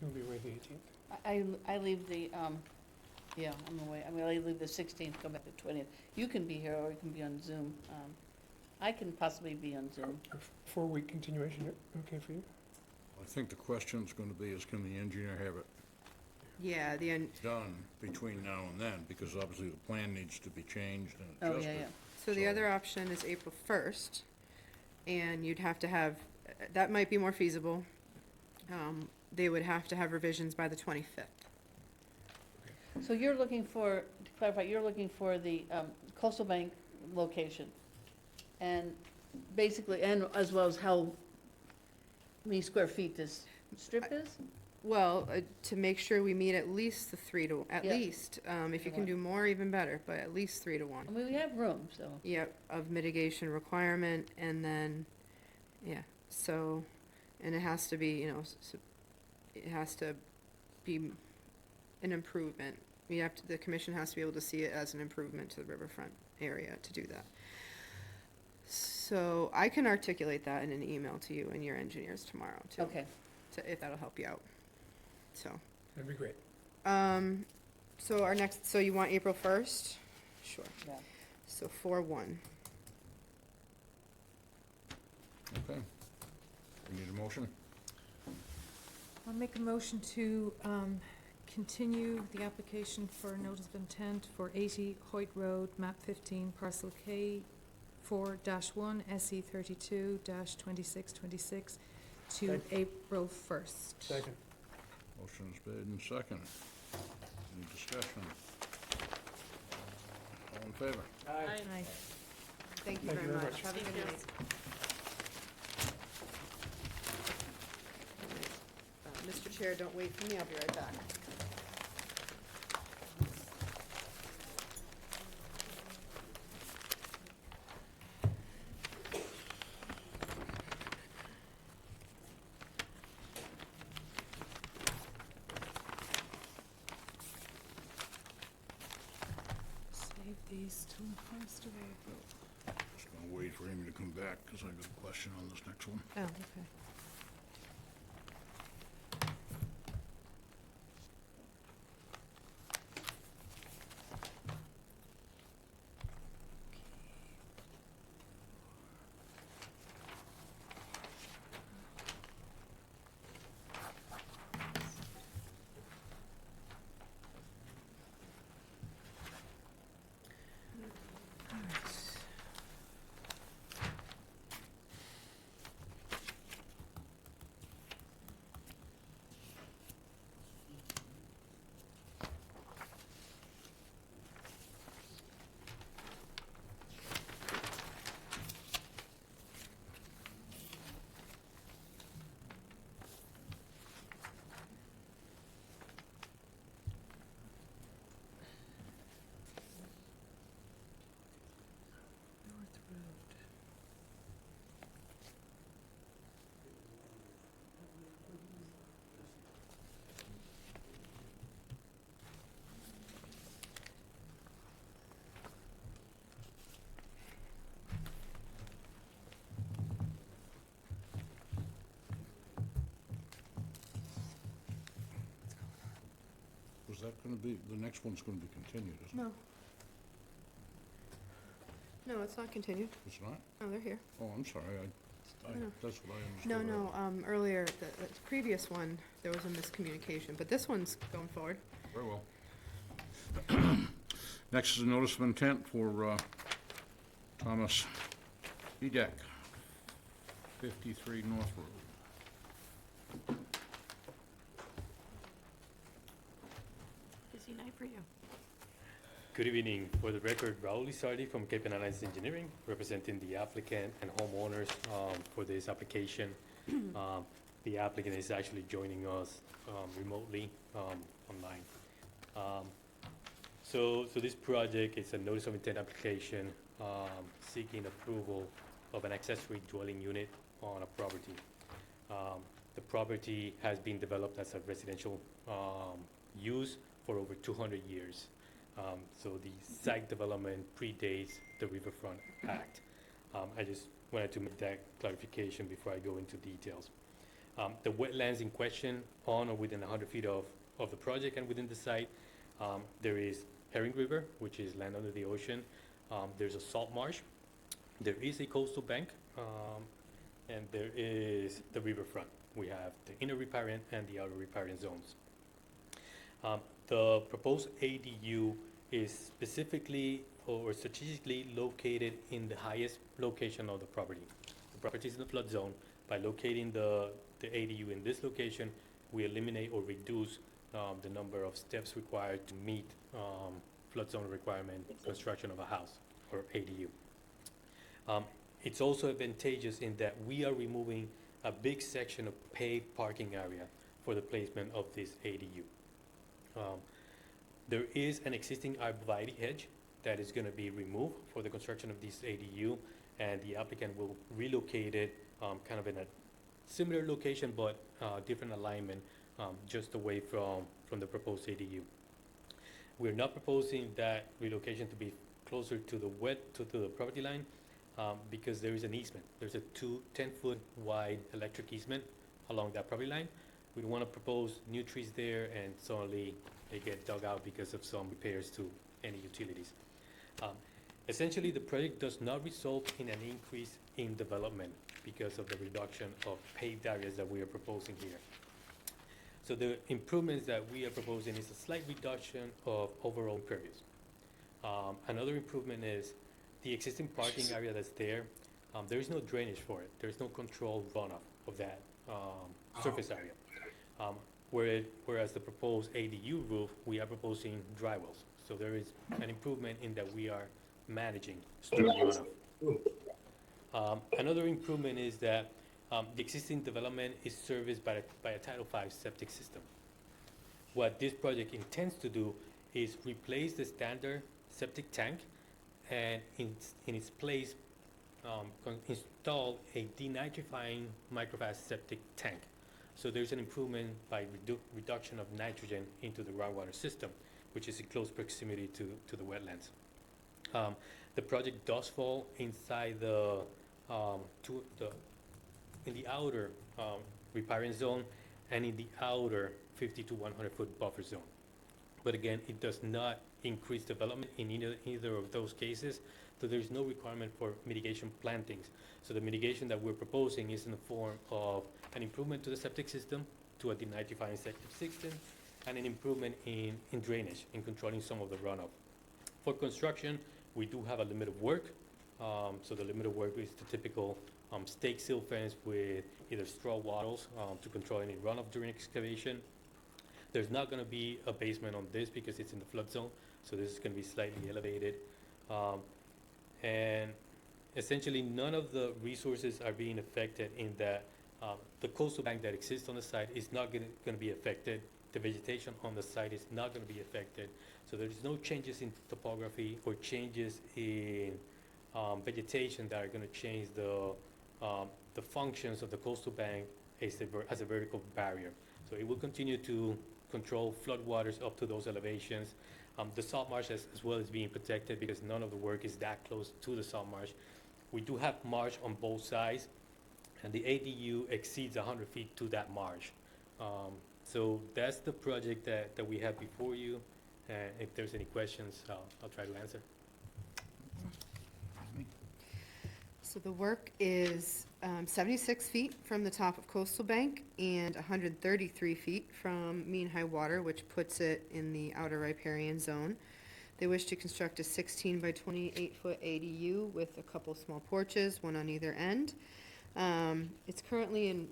You'll be away the 18th. I leave the, yeah, I'm away. I mean, I leave the 16th, come back the 20th. You can be here or you can be on Zoom. I can possibly be on Zoom. A 4-week continuation, okay for you? I think the question's gonna be is can the engineer have it Yeah, done between now and then? Because obviously the plan needs to be changed and Oh, adjusted. yeah, yeah. so the So- other option is April 1st, and you'd have to have, that might be more feasible. They would have to have revisions by the 25th. So you're looking for, to clarify, you're looking for the coastal bank location. And basically, and as well as how many square feet this strip is? Well, to make sure we meet at least the 3 to, at Yeah. least, if you can do more, even better, but at least 3 to 1. I mean, we have room, so. Yep, of mitigation requirement, and then, yeah, so, and it has to be, you know, it has to be an improvement. The commission has to be able to see it as an improvement to the riverfront area to do that. So I can articulate that in an email to you and your engineers tomorrow, too. Okay. If that'll help you out, so. That'd be great. So you want April 1st? Sure. Yeah. So 4/1. Okay. We need a motion? I'll make a motion to continue the application for notice of intent for 80 Hoyt Road, map 15, parcel K 4-1, SE 32-2626 to Second. April 1st. Second. Motion's made and second. Any discussion? All in favor? Aye. Aye. Thank you Thank very you very much. much. Have a good Thank you. night. Mr. Chair, don't wait for me, I'll be right back. Save these till the 1st of April. Just gonna gonna wait for Amy to come back, because I got a question on this next one. Oh, okay. North Road. Was that gonna be, the next one's gonna be continued, isn't it? No. No, it's not continued. It's not? No, they're here. Oh, I'm sorry, No. that's what I No, understood. no, earlier, the previous one, there was a miscommunication, but this one's going forward. Very well. Next is a notice of intent for Thomas Edek, 53 North Road. Busy night for you. Good evening. For the record, Raul Lizardi from Cape Analysis Engineering, representing the applicant and homeowners for this application. The applicant is actually joining us remotely online. So this project is a notice of intent application seeking approval of an accessory dwelling unit on a property. The property has been developed as a residential use for over 200 years. So the site development predates the Riverfront Act. I just wanted to make that clarification before I go into details. The wetlands in question on or within 100 feet of the project and within the site, there is Herring River, which is land under the ocean. There's a salt marsh. There is a coastal bank, and there is the riverfront. We have the inner riparian and the outer riparian zones. The proposed ADU is specifically or strategically located in the highest location of the property. The property is in the flood zone. By locating the ADU in this location, we eliminate or reduce the number of steps required to meet flood zone requirement construction of a house or ADU. It's also advantageous in that we are removing a big section of paved parking area for the placement of this ADU. There is an existing arborvitae hedge that is going to be removed for the construction of this ADU, and the applicant will relocate it kind of in a similar location but different alignment just away from the proposed ADU. We're not proposing that relocation to be closer to the property line because there is an easement. There's a 10-foot wide electric easement along that property line. We don't want to propose new trees there and suddenly they get dug out because of some repairs to any utilities. Essentially, the project does not result in an increase in development because of the reduction of paved areas that we are proposing here. So the improvements that we are proposing is a slight reduction of overall impervious. Another improvement is the existing parking area that's there. There is no drainage for it. There is no controlled runoff of that surface area. Whereas the proposed ADU roof, we are proposing dry wells. So there is an improvement in that we are managing storm runoff. Another improvement is that the existing development is serviced by a Title V septic system. What this project intends to do is replace the standard septic tank and in its place install a denitrifying microfast septic tank. So there's an improvement by reduction of nitrogen into the groundwater system, which is in close proximity to the wetlands. The project does fall inside the, in the outer riparian zone and in the outer 50 to 100 foot buffer zone. But again, it does not increase development in either of those cases, so there's no requirement for mitigation plantings. So the mitigation that we're proposing is in the form of an improvement to the septic system, to a denitrifying septic system, and an improvement in drainage, in controlling some of the runoff. For construction, we do have a limit of work. So the limit of work is the typical stake sill fence with either straw wattles to control any runoff during excavation. There's not going to be a basement on this because it's in the flood zone, so this is going to be slightly elevated. And essentially, none of the resources are being affected in that the coastal bank that exists on the site is not going to be affected. The vegetation on the site is not going to be affected. So there's no changes in topography or changes in vegetation that are going to change the functions of the coastal bank as a vertical barrier. So it will continue to control floodwaters up to those elevations. The salt marsh as well is being protected because none of the work is that close to the salt marsh. We do have marsh on both sides, and the ADU exceeds 100 feet to that marsh. So that's the project that we have before you. And if there's any questions, I'll try to answer. So the work is 76 feet from the top of coastal bank and 133 feet from mean high water, which puts it in the outer riparian zone. They wish to construct a 16 by 28 foot ADU with a couple small porches, one on either end. It's currently in,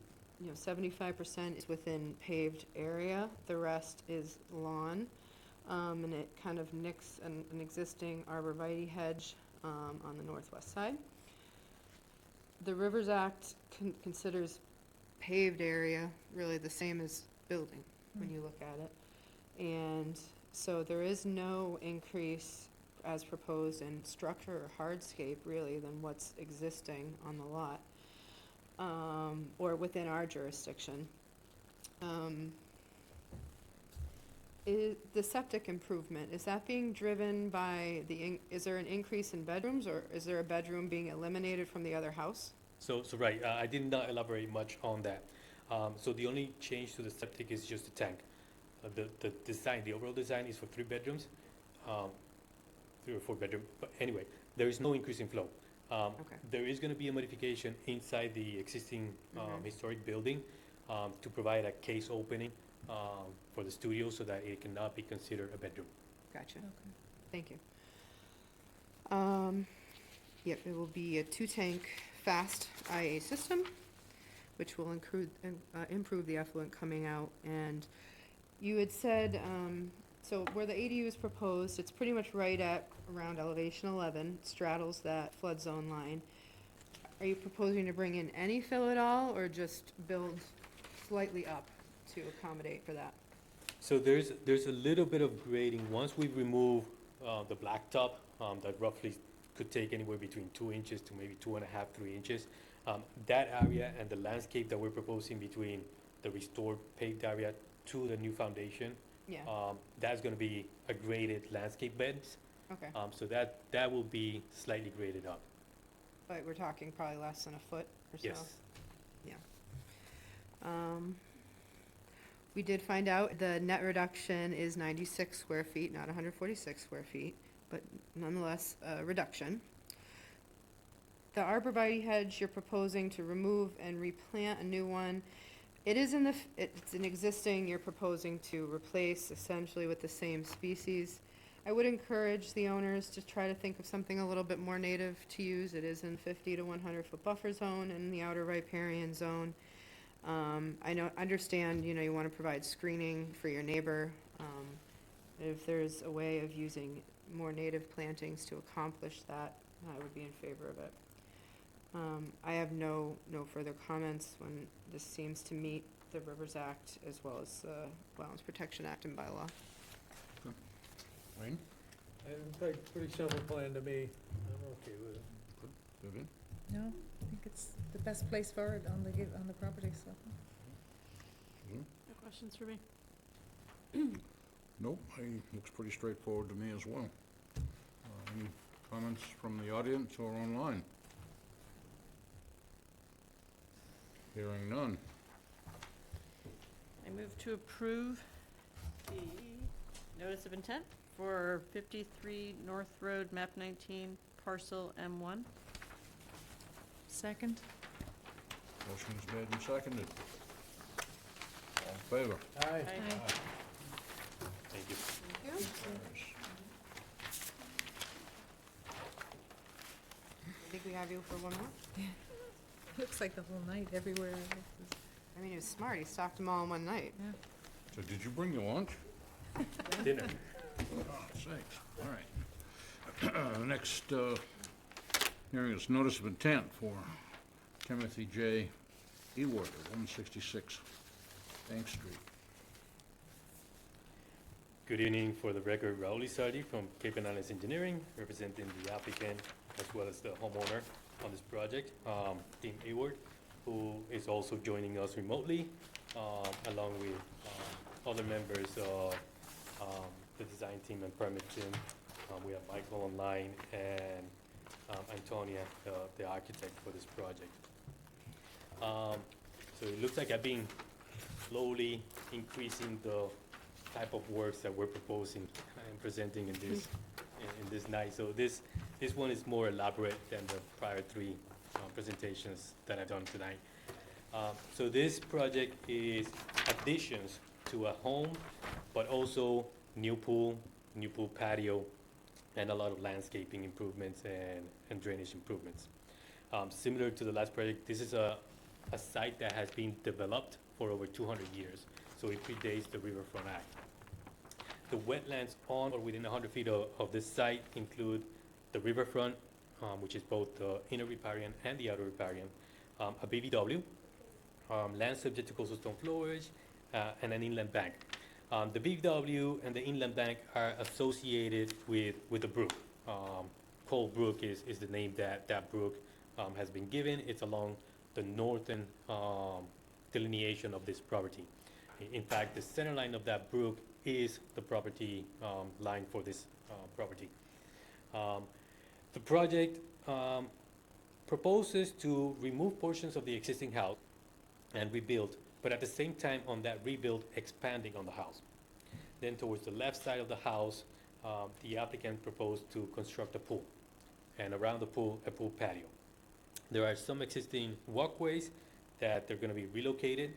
75% is within paved area. The rest is lawn. And it kind of nicks an existing arborvitae hedge on the northwest side. The Rivers Act considers paved area really the same as building when you look at it. And so there is no increase as proposed in structure or hardscape really than what's existing on the lot or within our jurisdiction. The septic improvement, is that being driven by is there an increase in bedrooms, or is there a bedroom being eliminated from the other house? So right, I did not elaborate much on that. So the only change to the septic is just the tank. The design, the overall design is for 3 bedrooms, 3 or 4 bedroom. But anyway, there is no increase in flow. Okay. There is going to be a modification inside the existing historic building to provide a case opening for the studio so that it cannot be considered a bedroom. Gotcha. Okay. Thank you. Yep, it will be a 2-tank fast IA system, which will improve the effluent coming out. And you had said, so where the ADU is proposed, it's pretty much right at around elevation 11, straddles that flood zone line. Are you proposing to bring in any fill at all, or just build slightly up to accommodate for that? So there's a little bit of grading. Once we remove the blacktop, that roughly could take anywhere between 2 inches to maybe 2.5, 3 inches. That area and the landscape that we're proposing between the restored paved area to the new foundation, Yeah, that's going to be a graded landscape beds. okay. So that will be slightly graded up. But we're talking probably less than a foot or so? Yes. We did find out the net reduction is 96 square feet, not 146 square feet, but nonetheless, a reduction. The arborvitae hedge you're proposing to remove and replant a new one, it is it's an existing, you're proposing to replace essentially with the same species. I would encourage the owners to try to think of something a little bit more native to use. It is in 50 to 100 foot buffer zone in the outer riparian zone. I understand, you want to provide screening for your neighbor. If there's a way of using more native plantings to accomplish that, I would be in favor of it. I have no further comments when this seems to meet the Rivers Act as well as the Wetlands Protection Act and bylaw. Wayne? It's like pretty simple plan to me. I'm okay with it. Vivian? No, I think it's the best place for it on the property, so. Susan? No questions for me? Nope, looks pretty straightforward to me as well. Any comments from the audience or online? Hearing none. I move to approve the notice of intent for 53 North Road, map 19, parcel M1. Second? Motion's made and seconded. All in favor? Aye. Thank you. Thank you. I think we have you for one more. Looks like the whole night everywhere. I mean, he was smart. He stocked them all in one night. So did you bring your lunch? Dinner. Oh, sakes, all right. Next hearing is notice of intent for Timothy J. Ewart at 166 Bank Street. Good evening. For the record, Raul Lizardi from Cape Islands Engineering, representing the applicant as well as the homeowner on this project, Tim Ewart, who is also joining us remotely, along with other members of the design team and permit team. We have Michael online and Antonia, the architect for this project. So it looks like I've been slowly increasing the type of works that we're proposing and presenting in this night. So this one is more elaborate than the prior three presentations that I've done tonight. So this project is additions to a home, but also new pool patio, and a lot of landscaping improvements and drainage improvements. Similar to the last project, this is a site that has been developed for over 200 years, so it predates the Riverfront Act. The wetlands on or within 100 feet of this site include the riverfront, which is both the inner riparian and the outer riparian, a BVW, land subject to coastal stone flowage, and an inland bank. The BVW and the inland bank are associated with the brook. Coal Brook is the name that brook has been given. It's along the northern delineation of this property. In fact, the center line of that brook is the property line for this property. The project proposes to remove portions of the existing house and rebuild, but at the same time on that rebuild, expanding on the house. Then towards the left side of the house, the applicant proposed to construct a pool, and around the pool, a pool patio. There are some existing walkways that they're going to be relocated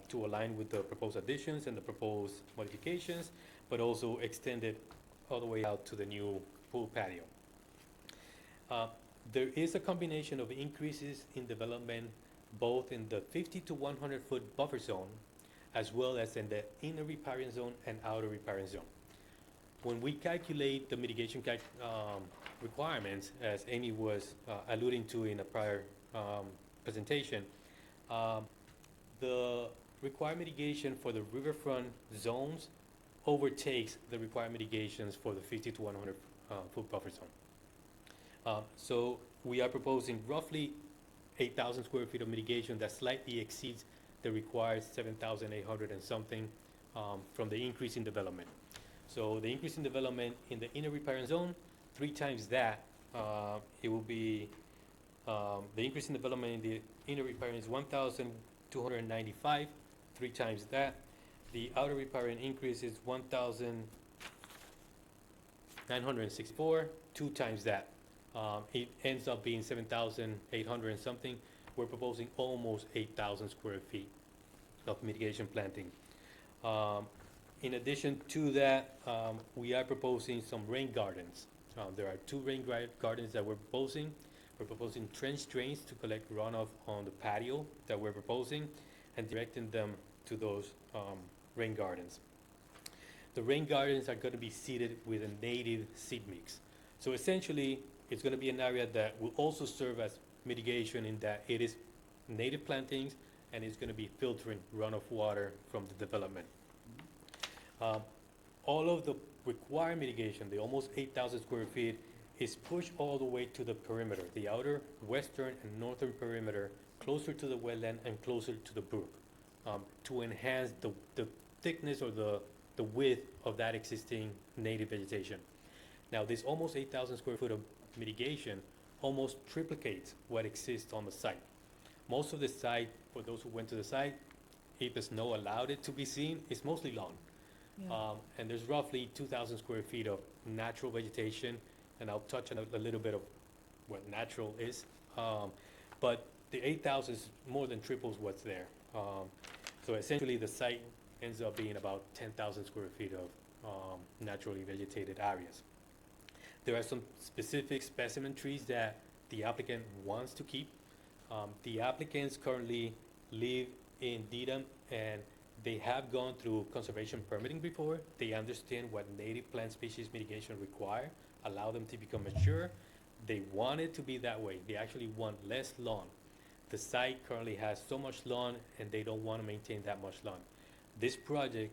to align with the proposed additions and the proposed modifications, but also extended all the way out to the new pool patio. There is a combination of increases in development both in the 50 to 100 foot buffer zone, as well as in the inner riparian zone and outer riparian zone. When we calculate the mitigation requirements, as Amy was alluding to in a prior presentation, the required mitigation for the riverfront zones overtakes the required mitigations for the 50 to 100 foot buffer zone. So we are proposing roughly 8,000 square feet of mitigation that slightly exceeds the required 7,800 and something from the increase in development. So the increase in development in the inner riparian zone, 3 times that, it will be, the increase in development in the inner riparian is 1,295, 3 times that. The outer riparian increase is 1,964, 2 times that. It ends up being 7,800 and something. We're proposing almost 8,000 square feet of mitigation planting. In addition to that, we are proposing some rain gardens. There are 2 rain gardens that we're proposing. We're proposing trench drains to collect runoff on the patio that we're proposing and directing them to those rain gardens. The rain gardens are going to be seeded with a native seed mix. So essentially, it's going to be an area that will also serve as mitigation in that it is native plantings and it's going to be filtering runoff water from the development. All of the required mitigation, the almost 8,000 square feet, is pushed all the way to the perimeter, the outer western and northern perimeter, closer to the wetland and closer to the brook, to enhance the thickness or the width of that existing native vegetation. Now, this almost 8,000 square foot of mitigation almost triplicates what exists on the site. Most of the site, for those who went to the site, if the snow allowed it to be seen, it's mostly lawn. Yeah. And there's roughly 2,000 square feet of natural vegetation, and I'll touch on a little bit of what natural is. But the 8,000 is more than triples what's there. So essentially, the site ends up being about 10,000 square feet of naturally vegetated areas. There are some specific specimen trees that the applicant wants to keep. The applicants currently live in Dedham, and they have gone through conservation permitting before. They understand what native plant species mitigation require, allow them to become mature. They want it to be that way. They actually want less lawn. The site currently has so much lawn, and they don't want to maintain that much lawn. This project,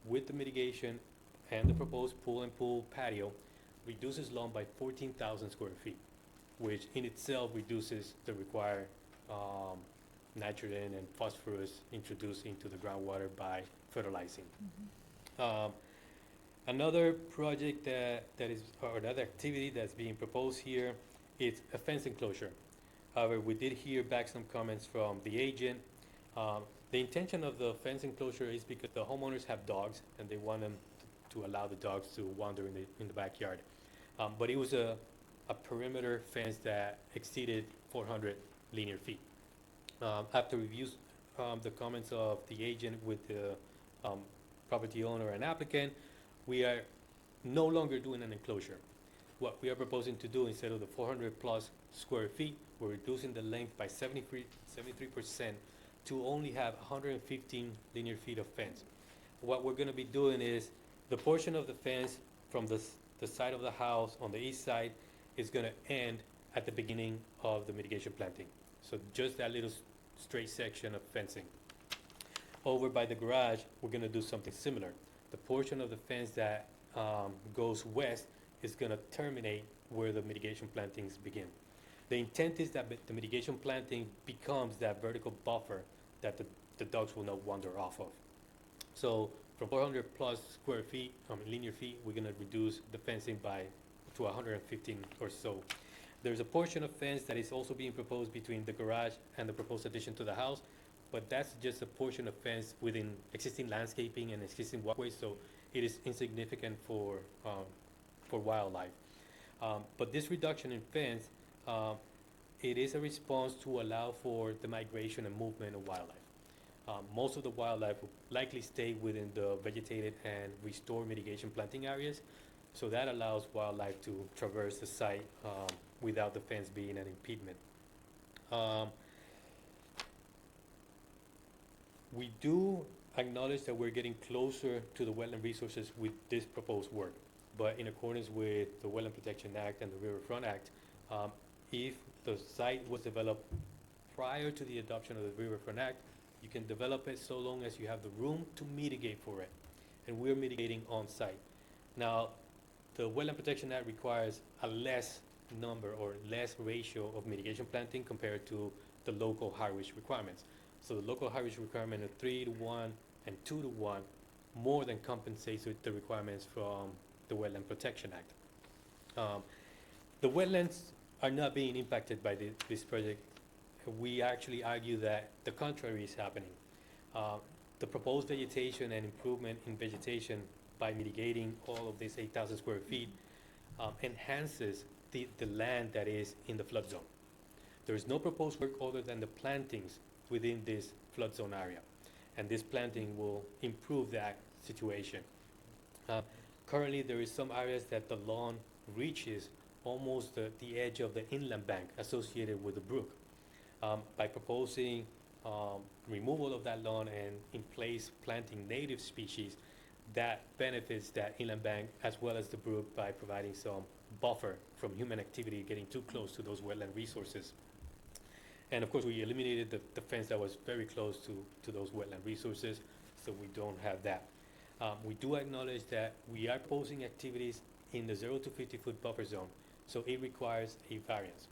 with the mitigation and the proposed pool and pool patio, reduces lawn by 14,000 square feet, which in itself reduces the required nitrogen and phosphorus introduced into the groundwater by fertilizing. Another project or another activity that's being proposed here is a fence enclosure. However, we did hear back some comments from the agent. The intention of the fence enclosure is because the homeowners have dogs and they want them to allow the dogs to wander in the backyard. But it was a perimeter fence that exceeded 400 linear feet. After reviews, the comments of the agent with the property owner and applicant, we are no longer doing an enclosure. What we are proposing to do, instead of the 400 plus square feet, we're reducing the length by 73% to only have 115 linear feet of fence. What we're going to be doing is the portion of the fence from the side of the house on the east side is going to end at the beginning of the mitigation planting. So just that little straight section of fencing. Over by the garage, we're going to do something similar. The portion of the fence that goes west is going to terminate where the mitigation plantings begin. The intent is that the mitigation planting becomes that vertical buffer that the dogs will not wander off of. So from 400 plus square feet, linear feet, we're going to reduce the fencing to 115 or so. There's a portion of fence that is also being proposed between the garage and the proposed addition to the house, but that's just a portion of fence within existing landscaping and existing walkways, so it is insignificant for wildlife. But this reduction in fence, it is a response to allow for the migration and movement of wildlife. Most of the wildlife will likely stay within the vegetated and restored mitigation planting areas, so that allows wildlife to traverse the site without the fence being an impediment. We do acknowledge that we're getting closer to the wetland resources with this proposed work, but in accordance with the Wetland Protection Act and the Riverfront Act, if the site was developed prior to the adoption of the Riverfront Act, you can develop it so long as you have the room to mitigate for it, and we're mitigating on site. Now, the Wetland Protection Act requires a less number or less ratio of mitigation planting compared to the local high-risk requirements. So the local high-risk requirement of 3-to-1 and 2-to-1 more than compensates with the requirements from the Wetland Protection Act. The wetlands are not being impacted by this project. We actually argue that the contrary is happening. The proposed vegetation and improvement in vegetation by mitigating all of this 8,000 square feet enhances the land that is in the flood zone. There is no proposed work other than the plantings within this flood zone area, and this planting will improve that situation. Currently, there is some areas that the lawn reaches almost the edge of the inland bank associated with the brook. By proposing removal of that lawn and in place planting native species, that benefits that inland bank as well as the brook by providing some buffer from human activity getting too close to those wetland resources. And of course, we eliminated the fence that was very close to those wetland resources, so we don't have that. We do acknowledge that we are posing activities in the 0 to 50 foot buffer zone, so it requires a variance.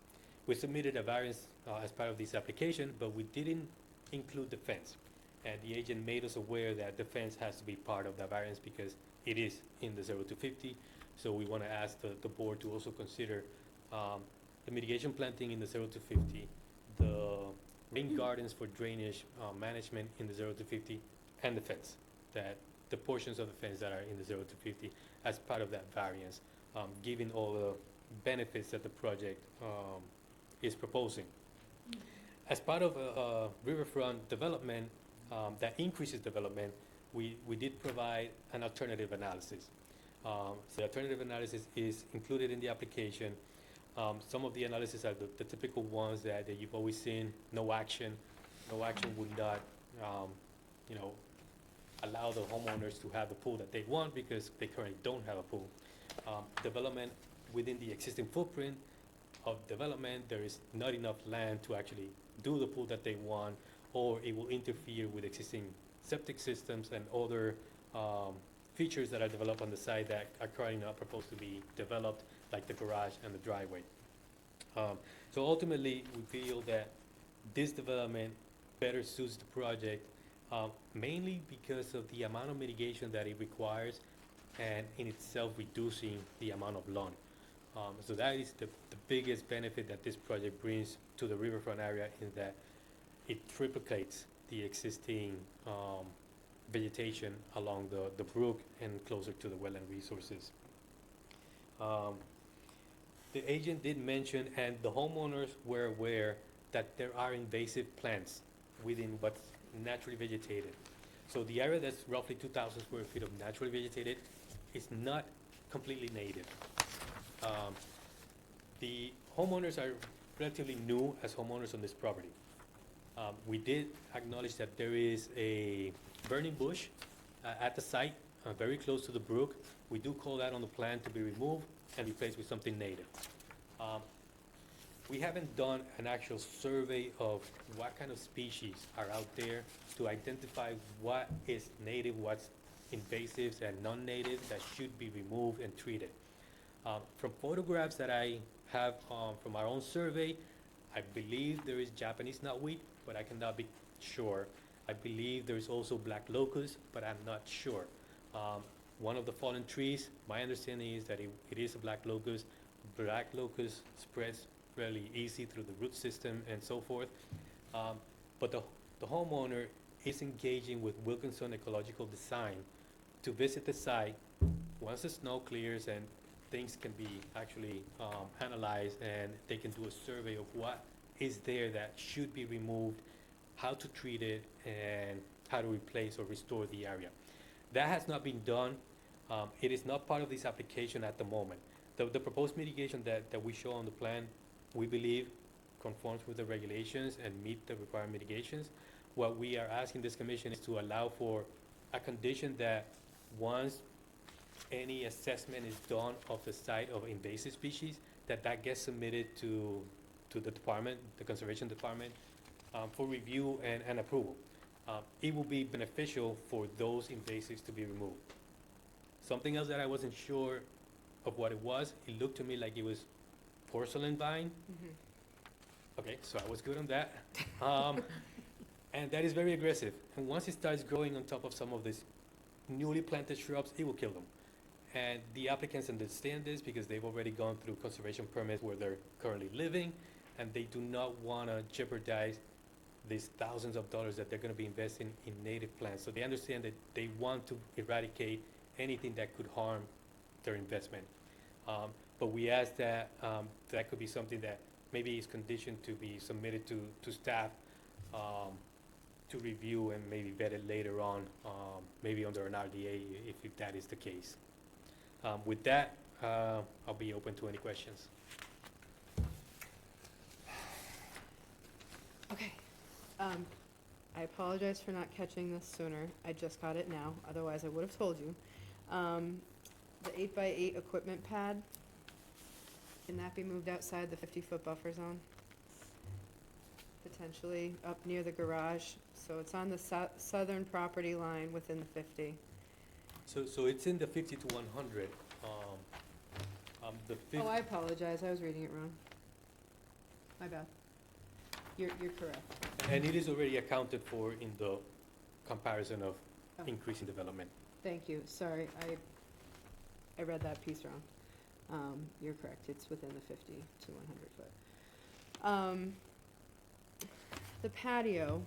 We submitted a variance as part of this application, but we didn't include the fence. And the agent made us aware that the fence has to be part of the variance because it is in the 0 to 50. So we want to ask the board to also consider the mitigation planting in the 0 to 50, the rain gardens for drainage management in the 0 to 50, and the fence, that the portions of the fence that are in the 0 to 50 as part of that variance, given all the benefits that the project is proposing. As part of riverfront development that increases development, we did provide an alternative analysis. So the alternative analysis is included in the application. Some of the analysis are the typical ones that you've always seen: no action. No action would not, allow the homeowners to have the pool that they want because they currently don't have a pool. Development within the existing footprint of development, there is not enough land to actually do the pool that they want, or it will interfere with existing septic systems and other features that are developed on the site that are currently not proposed to be developed, like the garage and the driveway. So ultimately, we feel that this development better suits the project, mainly because of the amount of mitigation that it requires, and in itself reducing the amount of lawn. So that is the biggest benefit that this project brings to the riverfront area, in that it triplicates the existing vegetation along the brook and closer to the wetland resources. The agent did mention, and the homeowners were aware, that there are invasive plants within what's naturally vegetated. So the area that's roughly 2,000 square feet of naturally vegetated is not completely native. The homeowners are relatively new as homeowners on this property. We did acknowledge that there is a burning bush at the site, very close to the brook. We do call that on the plan to be removed and replaced with something native. We haven't done an actual survey of what kind of species are out there to identify what is native, what's invasives and non-native that should be removed and treated. From photographs that I have from our own survey, I believe there is Japanese knotweed, but I cannot be sure. I believe there is also black locust, but I'm not sure. One of the fallen trees, my understanding is that it is a black locust. Black locust spreads fairly easy through the root system and so forth. But the homeowner is engaging with Wilkinson Ecological Design to visit the site once the snow clears and things can be actually analyzed, and they can do a survey of what is there that should be removed, how to treat it, and how to replace or restore the area. That has not been done. It is not part of this application at the moment. The proposed mitigation that we show on the plan, we believe conforms with the regulations and meet the required mitigations. What we are asking this commission is to allow for a condition that once any assessment is done of the site of invasive species, that gets submitted to the department, the conservation department, for review and approval. It will be beneficial for those invasives to be removed. Something else that I wasn't sure of what it was, it looked to me like it was porcelain vine. Okay, so I was good on that. And that is very aggressive. And once it starts growing on top of some of these newly planted shrubs, it will kill them. And the applicants understand this because they've already gone through conservation permits where they're currently living, and they do not want to jeopardize these thousands of dollars that they're going to be investing in native plants. So they understand that they want to eradicate anything that could harm their investment. But we ask that that could be something that maybe is conditioned to be submitted to staff to review and maybe vet it later on, maybe under an RDA if that is the case. With that, I'll be open to any questions. Okay. I apologize for not catching this sooner. I just got it now, otherwise I would have told you. The 8x8 equipment pad, can that be moved outside the 50-foot buffer zone? Potentially up near the garage, so it's on the southern property line within the 50. So it's in the 50 to 100. Oh, I apologize, I was reading it wrong. My bad. You're correct. And it is already accounted for in the comparison of Oh. increasing development. Thank you, sorry, I read that piece wrong. You're correct, it's within the 50 to 100 foot. The patio,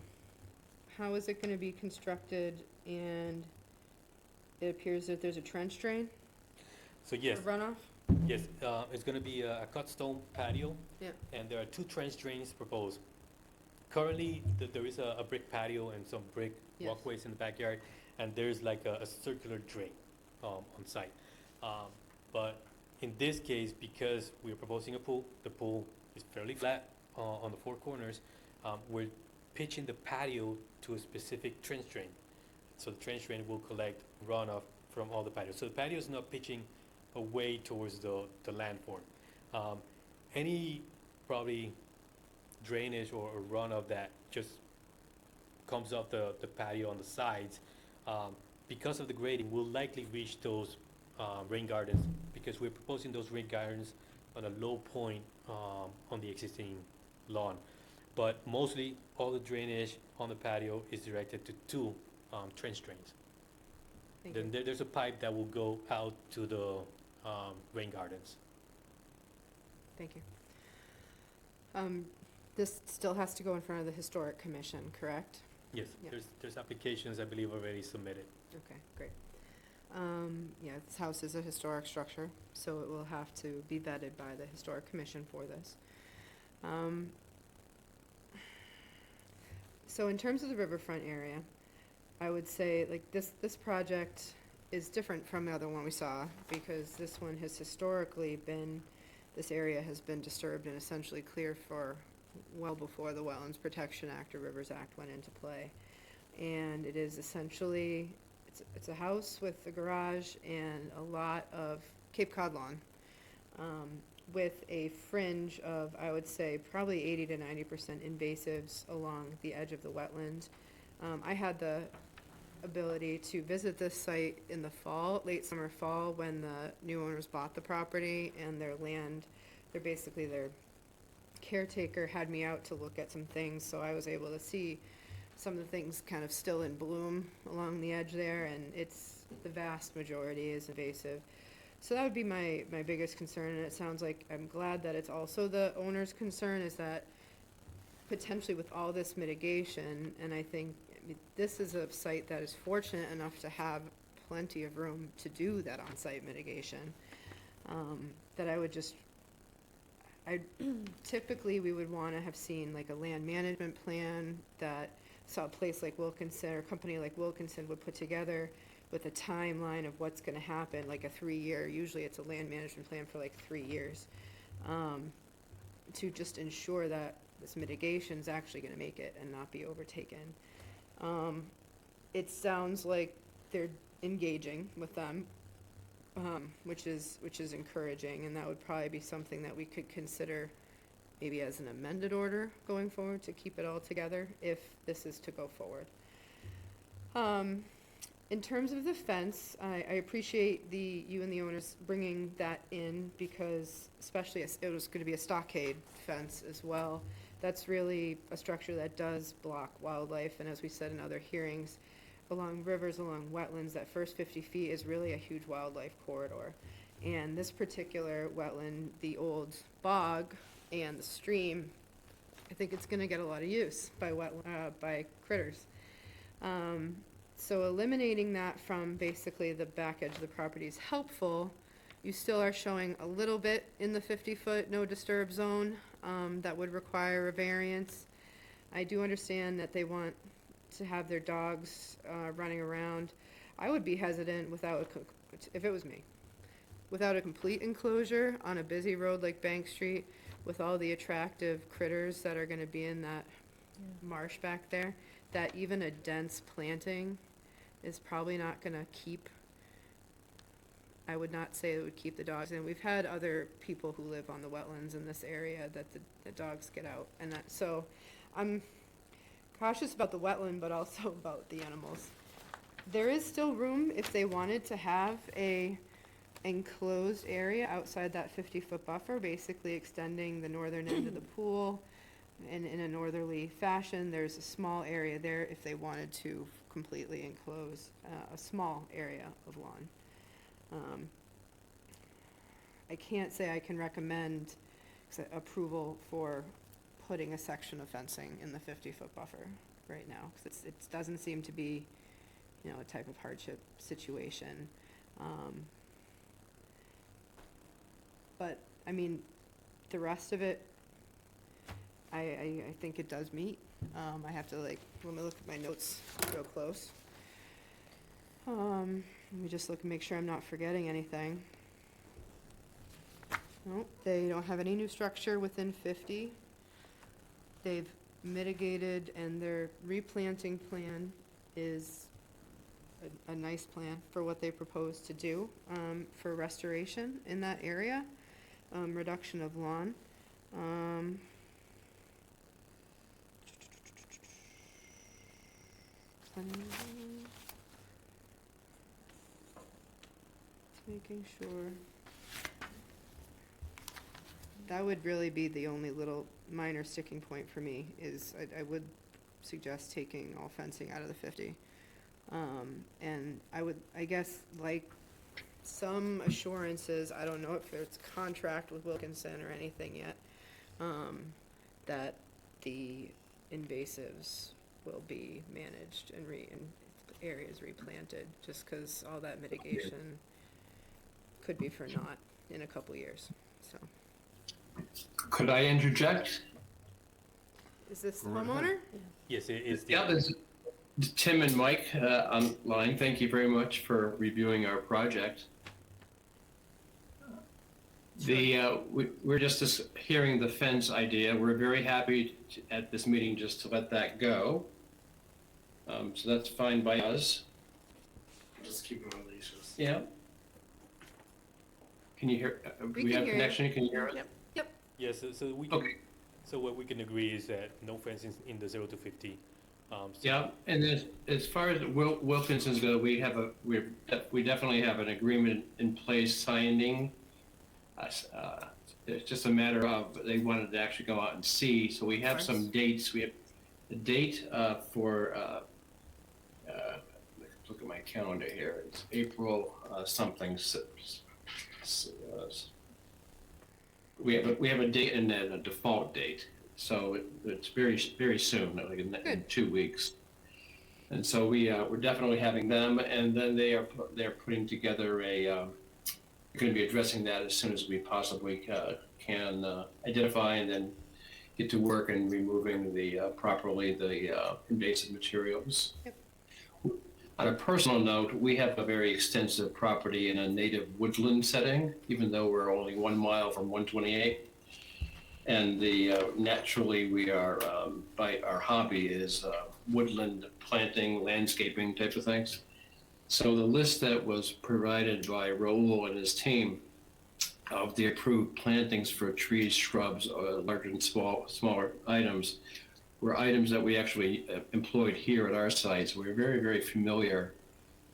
how is it gonna be constructed? And it appears that there's a trench drain So yes, for runoff? yes, it's gonna be a cut stone patio. Yeah. And there are 2 trench drains proposed. Currently, there is a brick patio and some brick Yes. walkways in the backyard, and there's like a circular drain, on site. But in this case, because we are proposing a pool, the pool is fairly flat, on the 4 corners, we're pitching the patio to a specific trench drain. So the trench drain will collect runoff from all the patios. So the patio is not pitching away towards the landform. Any probably drainage or runoff that just comes off the patio on the sides, because of the grading, will likely reach those rain gardens, because we're proposing those rain gardens on a low point on the existing lawn. But mostly, all the drainage on the patio is directed to 2 trench drains. Thank you. Then there's a pipe that will go out to the rain gardens. Thank you. This still has to go in front of the Historic Commission, correct? Yes, Yeah. there's applications, I believe, already submitted. Okay, great. Yeah, this house is a historic structure, so it will have to be vetted by the Historic Commission for this. So in terms of the riverfront area, I would say, like, this project is different from the other one we saw, because this one has historically been, this area has been disturbed and essentially clear for well before the Wetlands Protection Act or Rivers Act went into play. And it is essentially, it's a house with a garage and a lot of Cape Cod lawn, with a fringe of, I would say, probably 80 to 90% invasives along the edge of the wetland. I had the ability to visit this site in the fall, late summer, fall, when the new owners bought the property, and their caretaker had me out to look at some things, so I was able to see some of the things kind of still in bloom along the edge there, and the vast majority is invasive. So that would be my biggest concern, and it sounds like, I'm glad that it's also the owner's concern, is that potentially with all this mitigation, and I think, this is a site that is fortunate enough to have plenty of room to do that on-site mitigation, that typically we would want to have seen like a land management plan that a place like Wilkinson or a company like Wilkinson would put together with a timeline of what's going to happen, like a 3-year, usually it's a land management plan for like 3 years, to just ensure that this mitigation is actually going to make it and not be overtaken. It sounds like they're engaging with them, which is encouraging, and that would probably be something that we could consider maybe as an amended order going forward to keep it all together if this is to go forward. In terms of the fence, I appreciate you and the owners bringing that in, because especially it was going to be a stockade fence as well. That's really a structure that does block wildlife, and as we said in other hearings, along rivers, along wetlands, that first 50 feet is really a huge wildlife corridor. And this particular wetland, the old bog and the stream, I think it's gonna get a lot of use by critters. So eliminating that from basically the back edge of the property is helpful. You still are showing a little bit in the 50-foot no disturb zone, that would require a variance. I do understand that they want to have their dogs running around. I would be hesitant if it was me, without a complete enclosure on a busy road like Bank Street, with all the attractive critters that are gonna be in that marsh back there, that even a dense planting is probably not gonna keep, I would not say it would keep the dogs in. We've had other people who live on the wetlands in this area that the dogs get out, and so I'm cautious about the wetland, but also about the animals. There is still room if they wanted to have a enclosed area outside that 50-foot buffer, basically extending the northern end of the pool in a northerly fashion. There's a small area there if they wanted to completely enclose a small area of lawn. I can't say I can recommend approval for putting a section of fencing in the 50-foot buffer right now, because it doesn't seem to be, you know, a type of hardship situation. But, I mean, the rest of it, I think it does meet. I have to, like, let me look at my notes real close. Let me just look and make sure I'm not forgetting anything. No, they don't have any new structure within 50. They've mitigated, and their replanting plan is a nice plan for what they propose to do, for restoration in that area, reduction of lawn. Making sure. That would really be the only little minor sticking point for me, is I would suggest taking all fencing out of the 50. And I guess, like, some assurances, I don't know if there's contract with Wilkinson or anything yet, that the invasives will be managed and areas replanted, just because all that mitigation could be for naught in a couple years, so. Could I interject? Is this the Go right homeowner? Yes, it is. Yeah, this is Tim and Mike online. Thank you very much for reviewing our project. We're just hearing the fence idea. We're very happy at this meeting just to let that go. So that's fine by us. Just keep them on leashes. Yeah. Can you hear? We We can have hear you. connection. Can you hear us? Yep. Yes, so we can, Okay. so what we can agree is that no fencing in the 0 to 50. So- Yeah, and as far as Wilkinson's go, we definitely have an agreement in place signing. It's just a matter of, they wanted to actually go out and see, so we have some dates. We have the date for, look at my calendar here, it's April something. We have a date and then a default date, so it's very, very soon, like in Good. 2 weeks. And so we're definitely having them, and then they're putting together we're going to be addressing that as soon as we possibly can identify, and then get to work and removing properly the invasive materials. Yep. On a personal note, we have a very extensive property in a native woodland setting, even though we're only 1 mile from 128. And naturally, we are, our hobby is woodland planting, landscaping type of things. So the list that was provided by Raul and his team of the approved plantings for trees, shrubs, larger and smaller items were items that we actually employed here at our sites. We're very, very familiar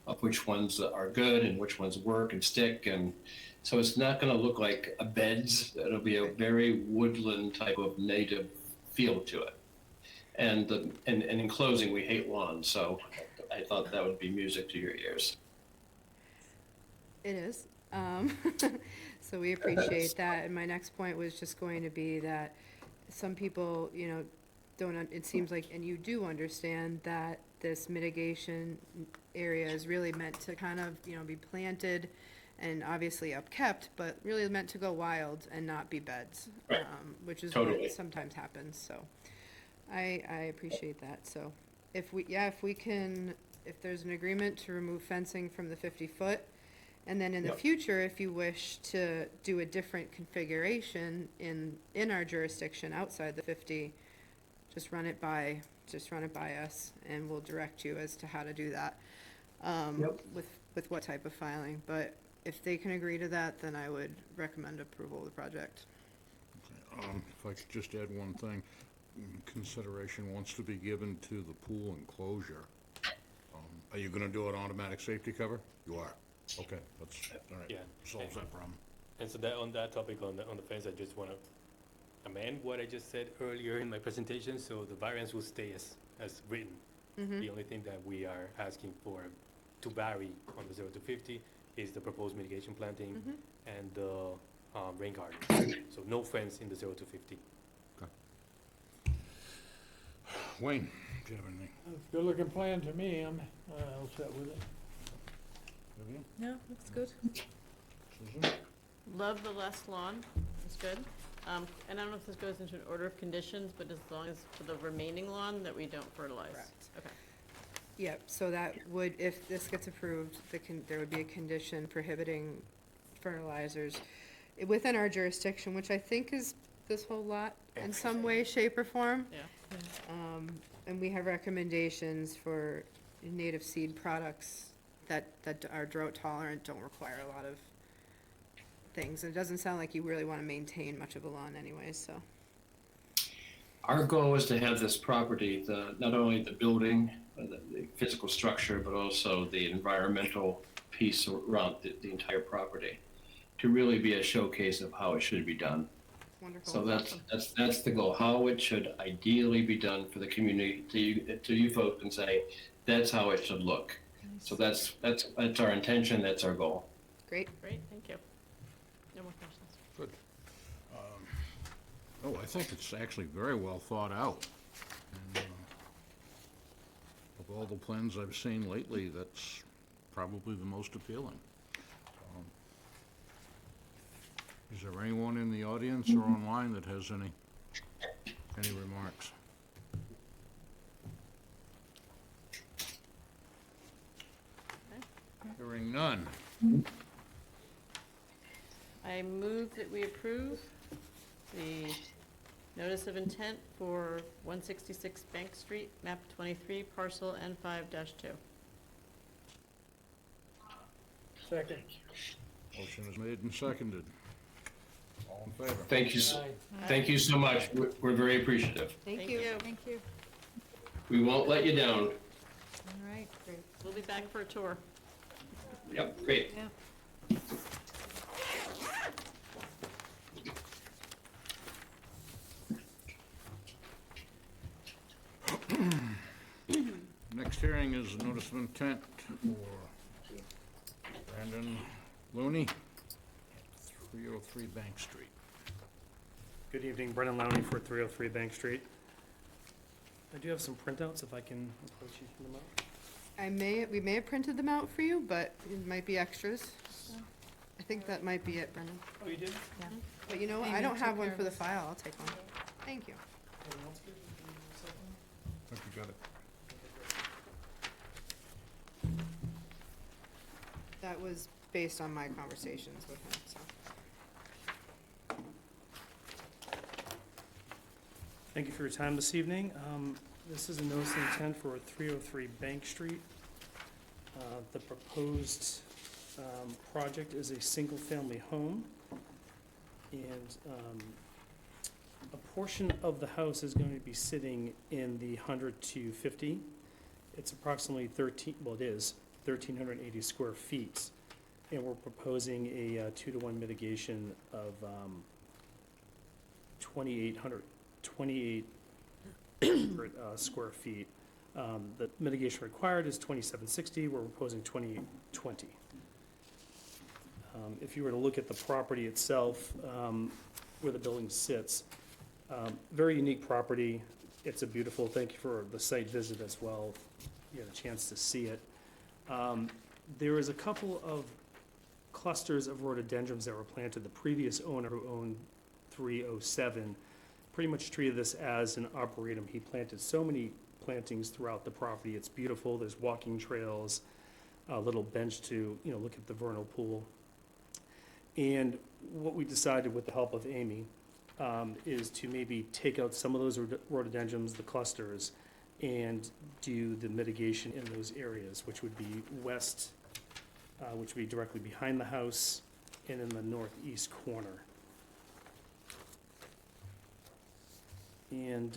of which ones are good and which ones work and stick. And so it's not going to look like a beds. It'll be a very woodland type of native feel to it. And in closing, we hate lawns, so I thought that would be music to your ears. It is. So we appreciate that. And my next point was just going to be that some people, you know, it seems like, and you do understand that this mitigation area is really meant to kind of, you know, be planted and obviously upkept, but really meant to go wild and not be beds, Right. Which is Totally. what sometimes happens. So I appreciate that. So if there's an agreement to remove fencing from the 50-foot, and then in the Yep. future, if you wish to do a different configuration in our jurisdiction outside the 50, just run it by us, and we'll direct you as to how to do that, Yep. with what type of filing. But if they can agree to that, then I would recommend approval of the project. If I could just add one thing, consideration wants to be given to the pool enclosure. Are you gonna do an automatic safety cover? You are. Okay, that's, all right, Yeah. solves that problem. And so that on that topic on the fence, I just want to amend what I just said earlier in my presentation. So the variance will stay as written. Mm-hmm. The only thing that we are asking for to vary on the 0 to 50 is the proposed mitigation planting Mm-hmm. and the rain garden. So no fence in the 0 to 50. Wayne, do you have anything? It's a good-looking plan to me, I'm all set with it. Have you? No, looks good. Susan? Love the less lawn, it's good. And I don't know if this goes into an order of conditions, but as long as for the remaining lawn that we don't fertilize. Correct. Okay. Yep, so that would, if this gets approved, there would be a condition prohibiting fertilizers within our jurisdiction, which I think is this whole lot in some way, shape, or form. Yeah. And we have recommendations for native seed products that are drought tolerant, don't require a lot of things. It doesn't sound like you really want to maintain much of a lawn anyway, so. Our goal is to have this property, not only the building, the physical structure, but also the environmental piece around the entire property, to really be a showcase of how it should be done. Wonderful. So that's the goal, how it should ideally be done for the community, to you folks, and say, that's how it should look. So that's our intention, that's our goal. Great. Great, thank you. No more questions. Good. Oh, I think it's actually very well thought out. And, of all the plans I've seen lately, that's probably the most appealing. Is there anyone in the audience or online that has any remarks? Hearing none. I move that we approve the notice of intent for 166 Bank Street, map 23, parcel N5-2. Second. Motion is made and seconded. All in favor? Thank you, thank you so much. We're very appreciative. Thank you. Thank you. We won't let you down. All right. Great. We'll be back for a tour. Yep, great. Yeah. Next hearing is a notice of intent for Brandon Looney, 303 Bank Street. Good evening, Brendan Lowney for 303 Bank Street. I do have some printouts if I can approach you from them out. We may have printed them out for you, but it might be extras. I think that might be it, Brendan. Oh, you did? But you know what, I Amy don't have took one care for of the us. file, I'll take one. Thank you. Anyone else good? Can you give me a second? I think you got it. That was based on my conversations with him, so. Thank you for your time this evening. This is a notice of intent for 303 Bank Street. The proposed project is a single-family home, and a portion of the house is going to be sitting in the 100 to 50. It's approximately 1,380 square feet, and we're proposing a 2-to-1 mitigation of 2,800 square feet. The mitigation required is 2,760, we're proposing 2,820. If you were to look at the property itself, where the building sits, very unique property. It's a beautiful, thank you for the site visit as well, you had a chance to see it. There is a couple of clusters of rhododendrons that were planted. The previous owner, who owned 307, pretty much treated this as an arboretum. He planted so many plantings throughout the property. It's beautiful. There's walking trails, a little bench to, look at the vernal pool. And what we decided with the help of Amy is to maybe take out some of those rhododendrons, the clusters, and do the mitigation in those areas, which would be west, which would be directly behind the house, and in the northeast corner. And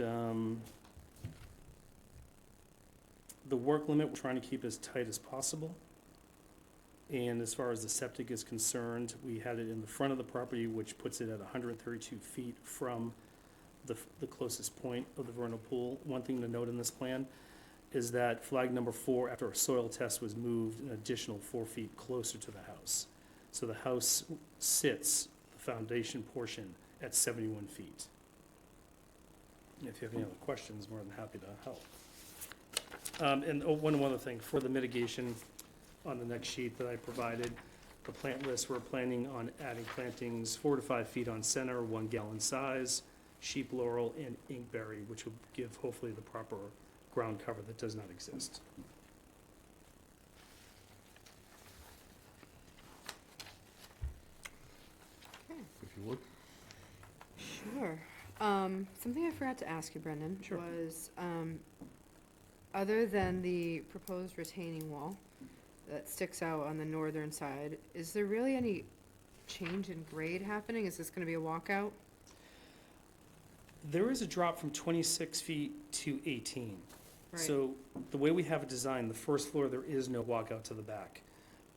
the work limit, we're trying to keep as tight as possible. And as far as the septic is concerned, we had it in the front of the property, which puts it at 132 feet from the closest point of the vernal pool. One thing to note in this plan is that flag number 4, after a soil test was moved, an additional 4 feet closer to the house. So the house sits, the foundation portion at 71 feet. If you have any other questions, more than happy to help. And one other thing, for the mitigation on the next sheet that I provided, the plant list, we're planning on adding plantings 4 to 5 feet on center, 1 gallon size, sheep laurel, and inkberry, which will give hopefully the proper ground cover that does not exist. If you would. Sure. Something I forgot to ask you, Brendan, Sure. was, other than the proposed retaining wall that sticks out on the northern side, is there really any change in grade happening? Is this gonna be a walkout? There is a drop from 26 feet to 18. Right. So the way we have it designed, the first floor, there is no walkout to the back.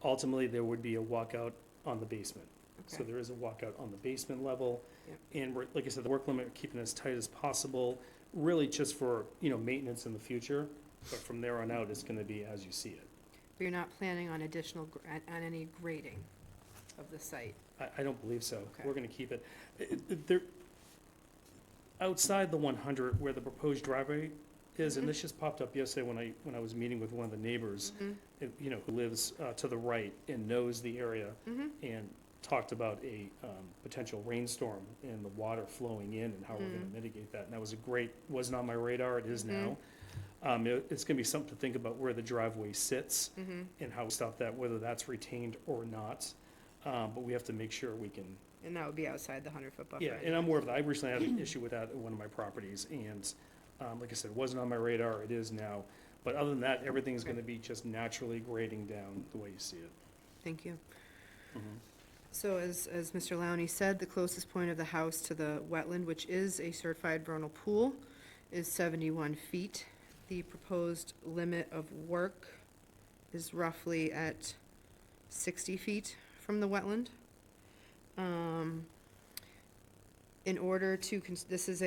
Ultimately, there would be a walkout on the basement. So Okay. there is a walkout on the basement level. Yep. And we're, like I said, the work limit, we're keeping it as tight as possible, really just for, maintenance in the future. But from there on out, it's gonna be as you see it. But you're not planning on additional, on any grading of the site? I don't believe so. Okay. We're gonna keep it. There, outside the 100 where the proposed driveway is, and Mhm. this just popped up yesterday when I was meeting with one of the neighbors, who lives to the right and knows the area, Mm-hmm. and talked about a potential rainstorm and the water flowing in and how we're gonna Mm. mitigate that. And that was wasn't on my radar, it is Mhm. now. It's gonna be something to think about where the driveway sits Mm-hmm. and how we stop that, whether that's retained or not. But we have to make sure we can. And that would be outside the 100-foot buffer? Yeah, and I'm aware of that. I recently had an issue with that at one of my properties, and, like I said, it wasn't on my radar, it is now. But other than that, everything's Okay. gonna be just naturally grading down the way you see it. Thank you. So as Mr. Lowney said, the closest point of the house to the wetland, which is a certified vernal pool, is 71 feet. The proposed limit of work is roughly at 60 feet from the wetland. In order to, this is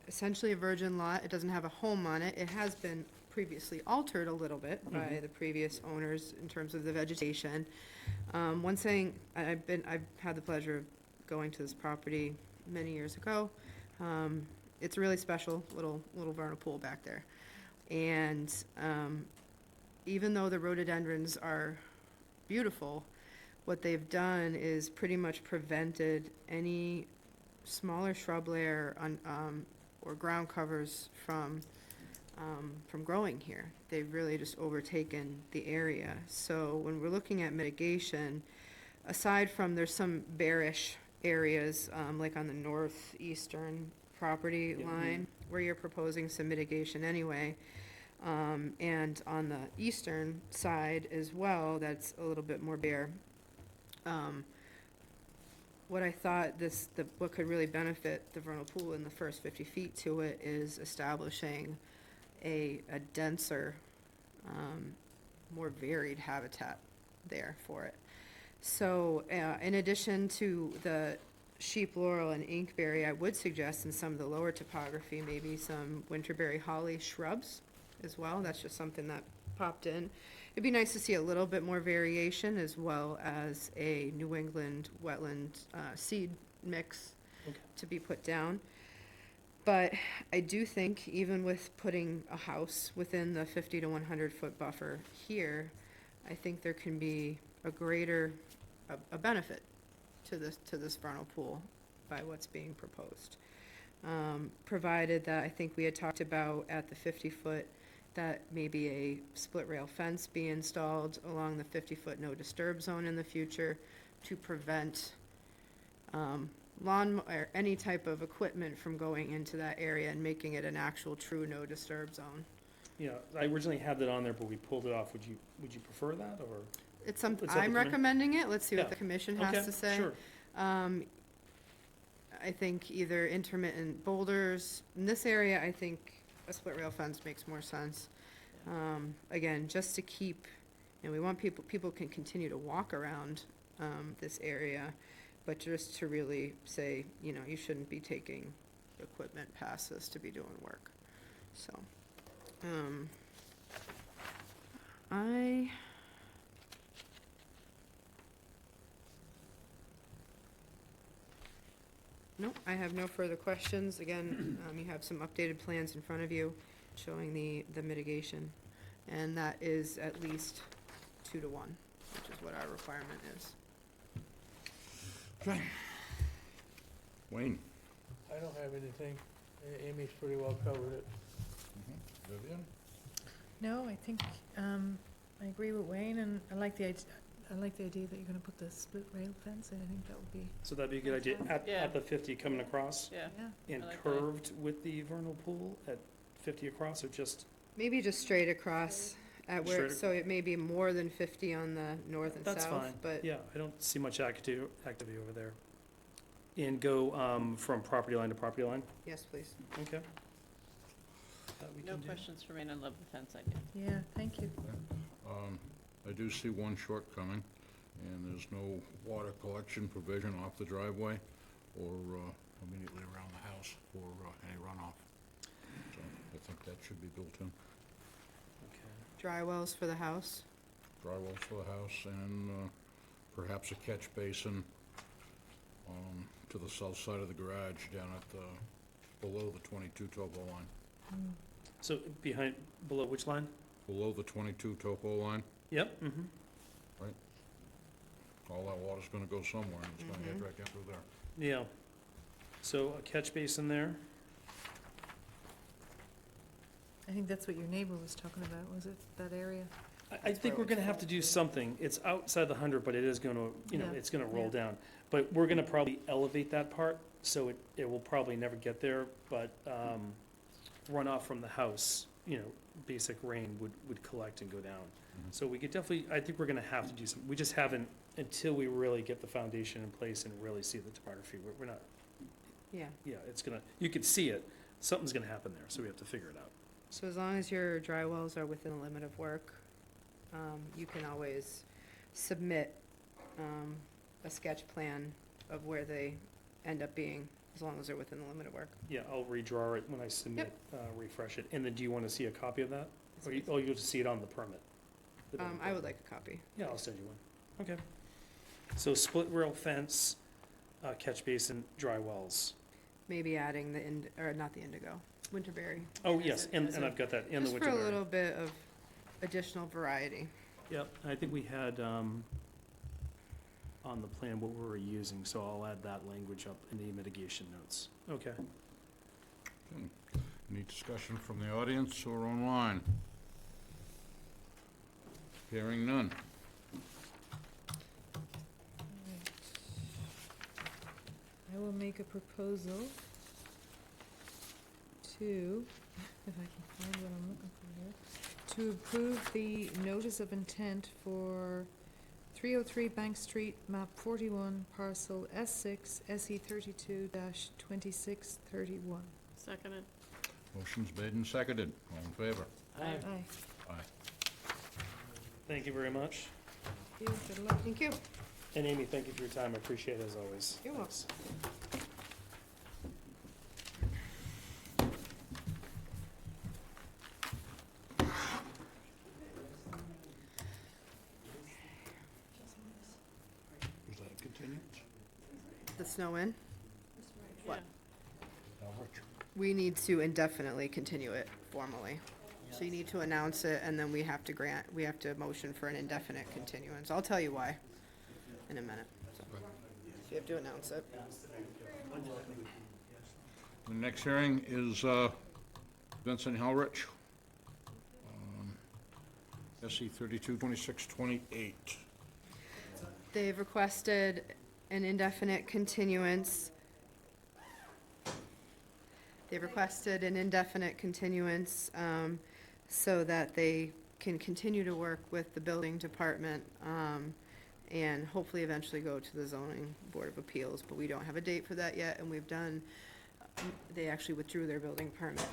essentially a virgin lot, it doesn't have a home on it. It has been previously altered a little bit by Mhm. the previous owners in terms of the vegetation. One thing, I've had the pleasure of going to this property many years ago. It's a really special little vernal pool back there. And even though the rhododendrons are beautiful, what they've done is pretty much prevented any smaller shrub layer on, or ground covers from growing here. They've really just overtaken the area. So when we're looking at mitigation, aside from there's some bearish areas, like on the northeastern property Yeah. line, where you're proposing some mitigation anyway, and on the eastern side as well, that's a little bit more bare. What I thought what could really benefit the vernal pool in the first 50 feet to it is establishing a denser, more varied habitat there for it. So, in addition to the sheep laurel and inkberry, I would suggest in some of the lower topography, maybe some winterberry holly shrubs as well. That's just something that popped in. It'd be nice to see a little bit more variation, as well as a New England wetland seed mix Okay. to be put down. But I do think even with putting a house within the 50 to 100-foot buffer here, I think there can be a greater, a benefit to this vernal pool by what's being proposed. Provided that, I think we had talked about at the 50-foot, that maybe a split rail fence be installed along the 50-foot no disturb zone in the future to prevent lawn, or any type of equipment from going into that area and making it an actual true no disturb zone. Yeah, I originally had that on there, but we pulled it off. Would you prefer that, or? It's something, It's up to I'm commi- recommending it, let's see what Yeah. the commission has Okay, to say. Sure. I think either intermittent boulders, in this area, I think a split rail fence makes more sense. Again, just to keep, we want people can continue to walk around, this area, but just to really say, you shouldn't be taking equipment past this to be doing work, so. No, I have no further questions. Again, you have some updated plans in front of you showing the mitigation. And that is at least 2 to 1, which is what our requirement is. Okay. Wayne? I don't have anything. Amy's pretty well covered it. Vivian? No, I think, I agree with Wayne, and I like the idea that you're gonna put the split rail fence in. I think that would be, So that'd be a good idea, Yeah. at the 50 coming across, Yeah. yeah. and I like that. curved with the vernal pool at 50 across, or just, Maybe just straight across at where, Straight- so it may be more than 50 on the north and that's south, fine. but Yeah, I don't see much activity over there. And go from property line to property line? yes, please. Okay. That we No can do. questions for me, and I love the fence idea. Yeah, thank you. I do see one shortcoming, and there's no water collection provision off the driveway or immediately around the house for any runoff. So I think that should be built in. Okay. Dry wells for the house. Drywall for the house and perhaps a catch basin to the south side of the garage down at below the 22 topo line. Mm. So below which line? Below the 22 topo line, Yep, mm-hmm. all that water's gonna go somewhere, and it's gonna head Mhm. right through there. Yeah. So a catch basin there. I think that's what your neighbor was talking about, was it, that area? I think we're gonna have to do something. It's outside the 100, but it is gonna, Yeah. it's gonna roll Yeah. down. But we're gonna probably elevate that part, so it will probably never get there, but runoff from the house, basic rain would collect and go down. Mhm. So we could definitely, I think we're gonna have to do some, we just haven't, until we really get the foundation in place and really see the topography, we're not, Yeah. it's gonna, you could see it, something's gonna happen there, so we have to figure it out. So as long as your dry wells are within the limit of work, you can always submit a sketch plan of where they end up being, as long as they're within the limit of work. Yeah, I'll redraw it when I submit, refresh it. And then do you want to see a copy of that? Or you'll just see it on the permit? The building I would permit? like a copy. Yeah, I'll send you one. Okay. So split rail fence, catch basin, dry wells. Maybe adding or not the indigo, winterberry. Oh, As yes, a- and as and a- I've got that in the Just for a winter. little bit of additional variety. Yep, I think we had, on the plan what we were using, so I'll add that language up in the mitigation notes. Okay. Any discussion from the audience or online? Hearing none. Alright. I will make a proposal to, if I can find what I'm looking for here, to approve the notice of intent for 303 Bank Street, map 41, parcel S6, SE 32-2631. Seconded. Motion's made and seconded. All in favor? Aye. Aye. Thank you very much. You, good luck. Thank you. And Amy, thank you for your time, I appreciate it as always. You're welcome. Thanks. Was that a continuance? The snow in, What? Yeah. Rich? we need to indefinitely continue it formally. So you need to announce it, and then we have to motion for an indefinite continuance. I'll tell you why in a minute. So you have to announce it. The next hearing is Vincent Helrich, SE 322628. They've requested an indefinite continuance. So that they can continue to work with the building department, and hopefully eventually go to the zoning board of appeals, but we don't have a date for that yet, and they actually withdrew their building permit.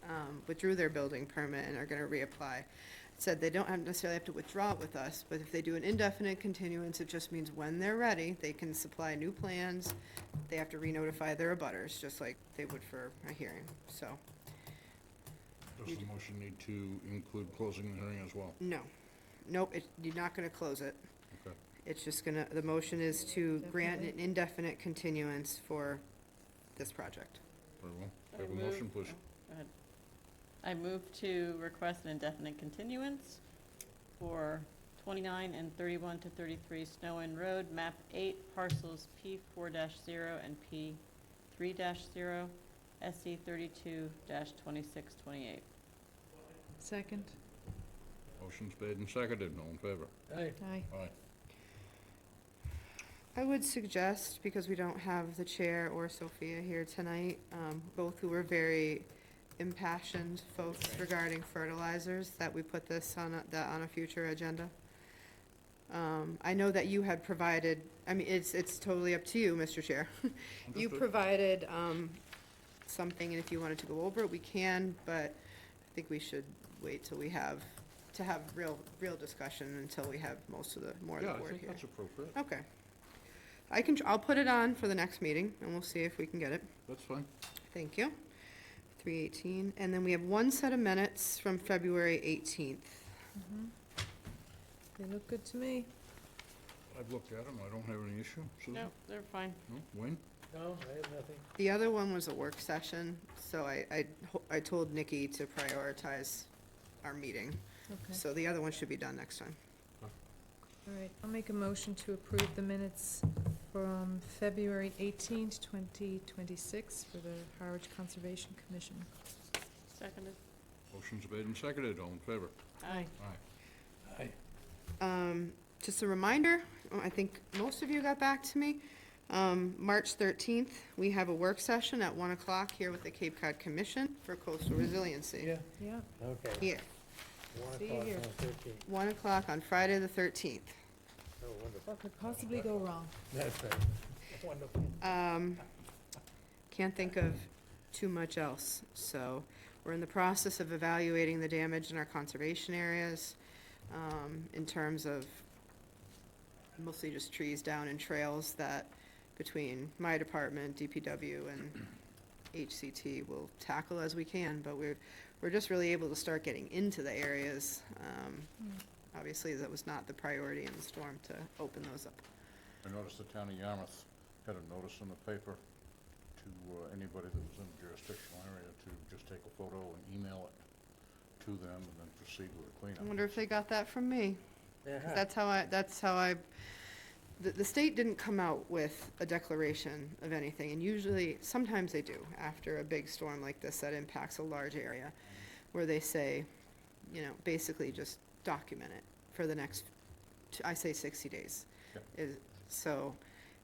And are gonna reapply. Said they don't necessarily have to withdraw it with us, but if they do an indefinite continuance, it just means when they're ready, they can supply new plans. They have to re-notify their abutters, just like they would for a hearing, so, Does the motion need to include closing the hearing as well? no. Nope, you're not gonna close it. Okay. It's just the motion is to grant an indefinite continuance for this project. Very well. I Have a move- motion, please. Go ahead. I move to request an indefinite continuance for 29 and 31 to 33 Snow Inn Road, map 8, parcels P4-0 and P3-0, SC 32-2628. Second. Motion's made and seconded. All in favor? Aye. Aye. Aye. I would suggest, because we don't have the chair or Sophia here tonight, both who were very impassioned folks regarding fertilizers, that we put this on a future agenda. I know that you had provided, I mean, it's totally up to you, Mr. Chair. You Understood. provided, something, and if you wanted to go over it, we can, but I think we should wait till we have, to have real discussion until we have more of the board Yeah, I here. think that's appropriate. Okay. I'll put it on for the next meeting, and we'll see if we can get it. That's fine. Thank you. 3:18, and then we have one set of minutes from February 18th. Mhm. They look good to me. I've looked at them. I don't have any issue. Susan? No, they're fine. No? Wayne? No, I have nothing. The other one was a work session, so I told Nikki to prioritize our meeting. Okay. So the other one should be done next time. All right, I'll make a motion to approve the minutes from February 18th, 2026 for the Harwich Conservation Commission. Seconded. Motion's made and seconded. All in favor? Aye. Aye. Aye. Just a reminder, I think most of you got back to me. March 13th, we have a work session at 1 o'clock here with the Cape Cod Commission for coastal resiliency. Yeah, Yeah, okay. Here, 1 See you o'clock here. on 13th. 1 o'clock on Friday the 13th. Oh, wonderful. what could possibly go wrong? That's right. Wonderful. Can't think of too much else. So we're in the process of evaluating the damage in our conservation areas, in terms of mostly just trees down and trails that between my department, DPW, and HCT will tackle as we can, but we're just really able to start getting into the areas. Obviously, that was not the priority in the storm to open those up. I noticed the town of Yarmouth had a notice in the paper to anybody that was in the jurisdictional area to just take a photo and email it to them and then proceed with the I cleanup. wonder if they got that from me. Yeah. That's how I, the state didn't come out with a declaration of anything, and usually, sometimes they do, after a big storm like this that impacts a large area, where they say, basically just document it for the next, I say 60 days. Yep. So,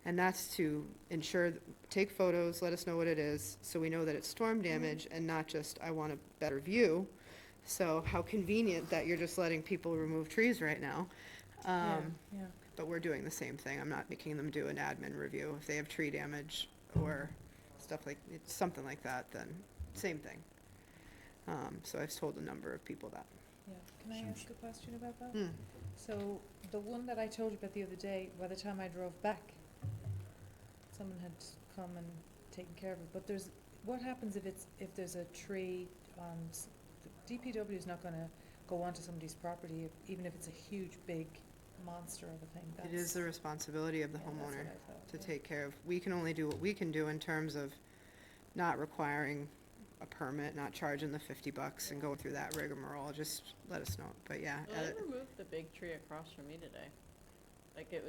and that's to ensure, take photos, let us know what it is, so we know that it's storm damage and not just, I want a better view. So how convenient that you're just letting people remove trees right now. Yeah, yeah. But we're doing the same thing. I'm not making them do an admin review. If they have tree damage or something like that, then same thing. So I've told a number of people that. Yeah, can I ask a question about that? Hmm. So, the one that I told you about the other day, by the time I drove back, someone had come and taken care of it, but what happens if there's a tree on, the DPW is not gonna go onto somebody's property, even if it's a huge, big monster of a thing, It is the responsibility of the yeah, that's what homeowner I thought, to yeah. take care of. We can only do what we can do in terms of not requiring a permit, not charging the $50 and going through that rigmarole. Just let us know. But yeah, Well, they removed the big tree across from me today. Like, it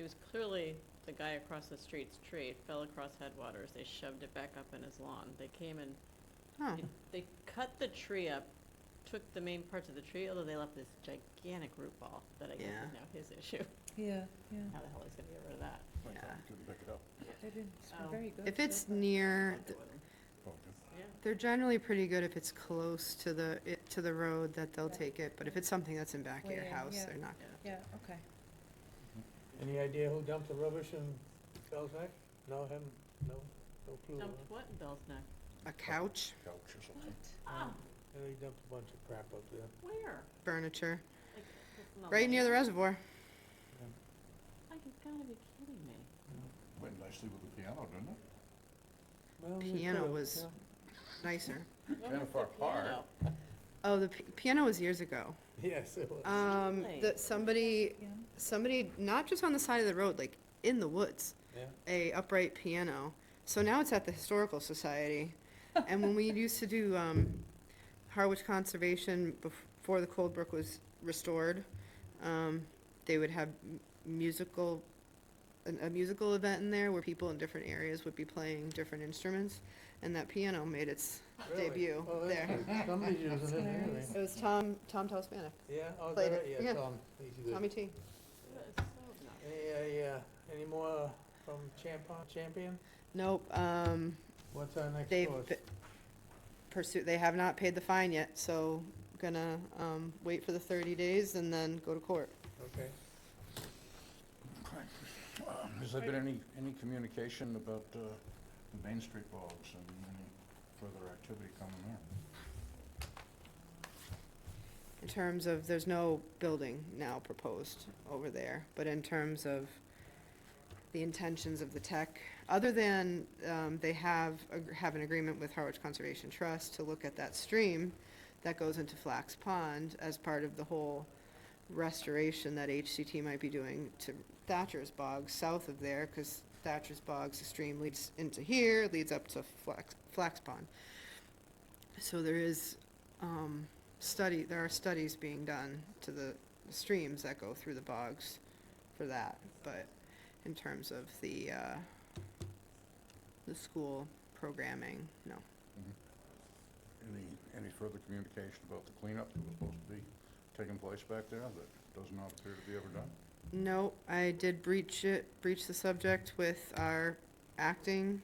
was clearly the guy across the street's tree. It fell across headwaters. They shoved it back up in his lawn. They came and, oh, they cut the tree up, took the main parts of the tree, although they left this gigantic root ball that I guess Yeah. is now his issue. Yeah, yeah, How the hell he's gonna get rid of that? I thought Yeah. you couldn't pick it up. they've been Oh. very good. if it's near, Oh, okay. Yeah. they're generally pretty good if it's close to the road that they'll take it. But if it's something that's in back of your Way in, house, yeah. they're not. Yeah, okay. Any idea who dumped the rubbish in Bell's Neck? No, no clue. Dumped what in Bell's Neck? A couch, Couch or something. Ah, Yeah, he dumped a bunch of crap up there. where? furniture, Like, it's not right near the like- reservoir. Oh, you've gotta be kidding me. Went nicely with the piano, didn't it? Well, we Piano could've, was yeah. Nicer. When Piano was for the a car. piano? Oh, the piano was years ago. Yes, it was. Really? That somebody, Yeah. not just on the side of the road, like in the woods, Yeah. a upright piano So now it's at the Historical Society. And when we used to do Harwich Conservation before the Cold Brook was restored, they would have a musical event in there where people in different areas would be playing different instruments. And that piano made its Really? debut Oh, that's there. good. Somebody's using it That's anyway. nice. It was Tom Talismanic, Yeah, oh, is Played that it, right? yeah. Tom, he's good. Tommy T. Any more from Champion? Nope, What's our next they've course? they have not paid the fine yet, so gonna, wait for the 30 days and then go to court. Okay. Has there been any communication about the Main Street bogs and any further activity coming there? In terms of, there's no building now proposed over there, but in terms of the intentions of the tech, other than, they have an agreement with Harwich Conservation Trust to look at that stream that goes into Flax Pond as part of the whole restoration that HCT might be doing to Thatcher's Bog south of there, because Thatcher's Bog's the stream leads into here, leads up to Flax Pond. So there is, there are studies being done to the streams that go through the bogs for that, but in terms of the school programming, no. Any further communication about the cleanup that was supposed to be taking place back there that does not appear to be ever done? No, I did breach the subject with our acting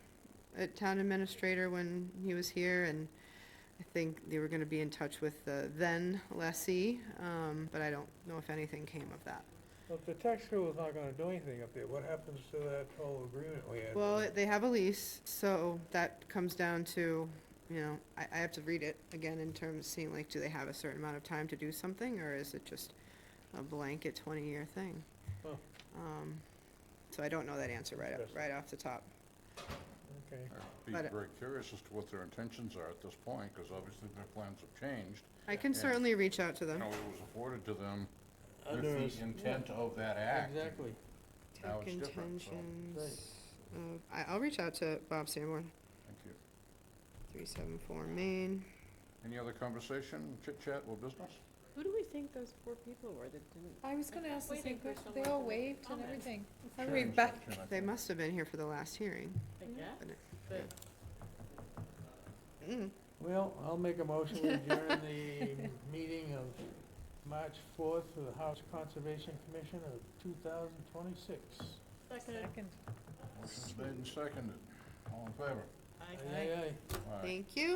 town administrator when he was here, and I think they were gonna be in touch with the then lessee, but I don't know if anything came of that. Well, if the tax school is not gonna do anything up there, what happens to that whole agreement we had? Well, they have a lease, so that comes down to, you know, I have to read it again in terms of seeing, like, do they have a certain amount of time to do something, or is it just a blanket 20-year thing? Huh. So I don't know that answer Interesting. right off the top. Okay. I'd be But- very curious as to what their intentions are at this point, because obviously their plans have changed. I can Yeah. certainly reach out to You them. know, it was afforded to them with Under the us- intent of that act. Exactly. Now Take it's different, so- intentions. I'll reach out to Bob Sanborn, Thank you. 374 Main. Any other conversation, chit-chat, or business? Who do we think those four people were that didn't? I was gonna ask the Waiting same for question. They someone all to waved and comment. everything. I Sharon waved back. section, I They think. must have been here for the last hearing. I guess, but it- but Mm. Well, I'll make a motion to adjourn the meeting of March 4th for the House Conservation Commission of 2026. seconded. Second. Motion's made and seconded. All in favor? Aye. Aye, aye, aye. Aye. Thank you.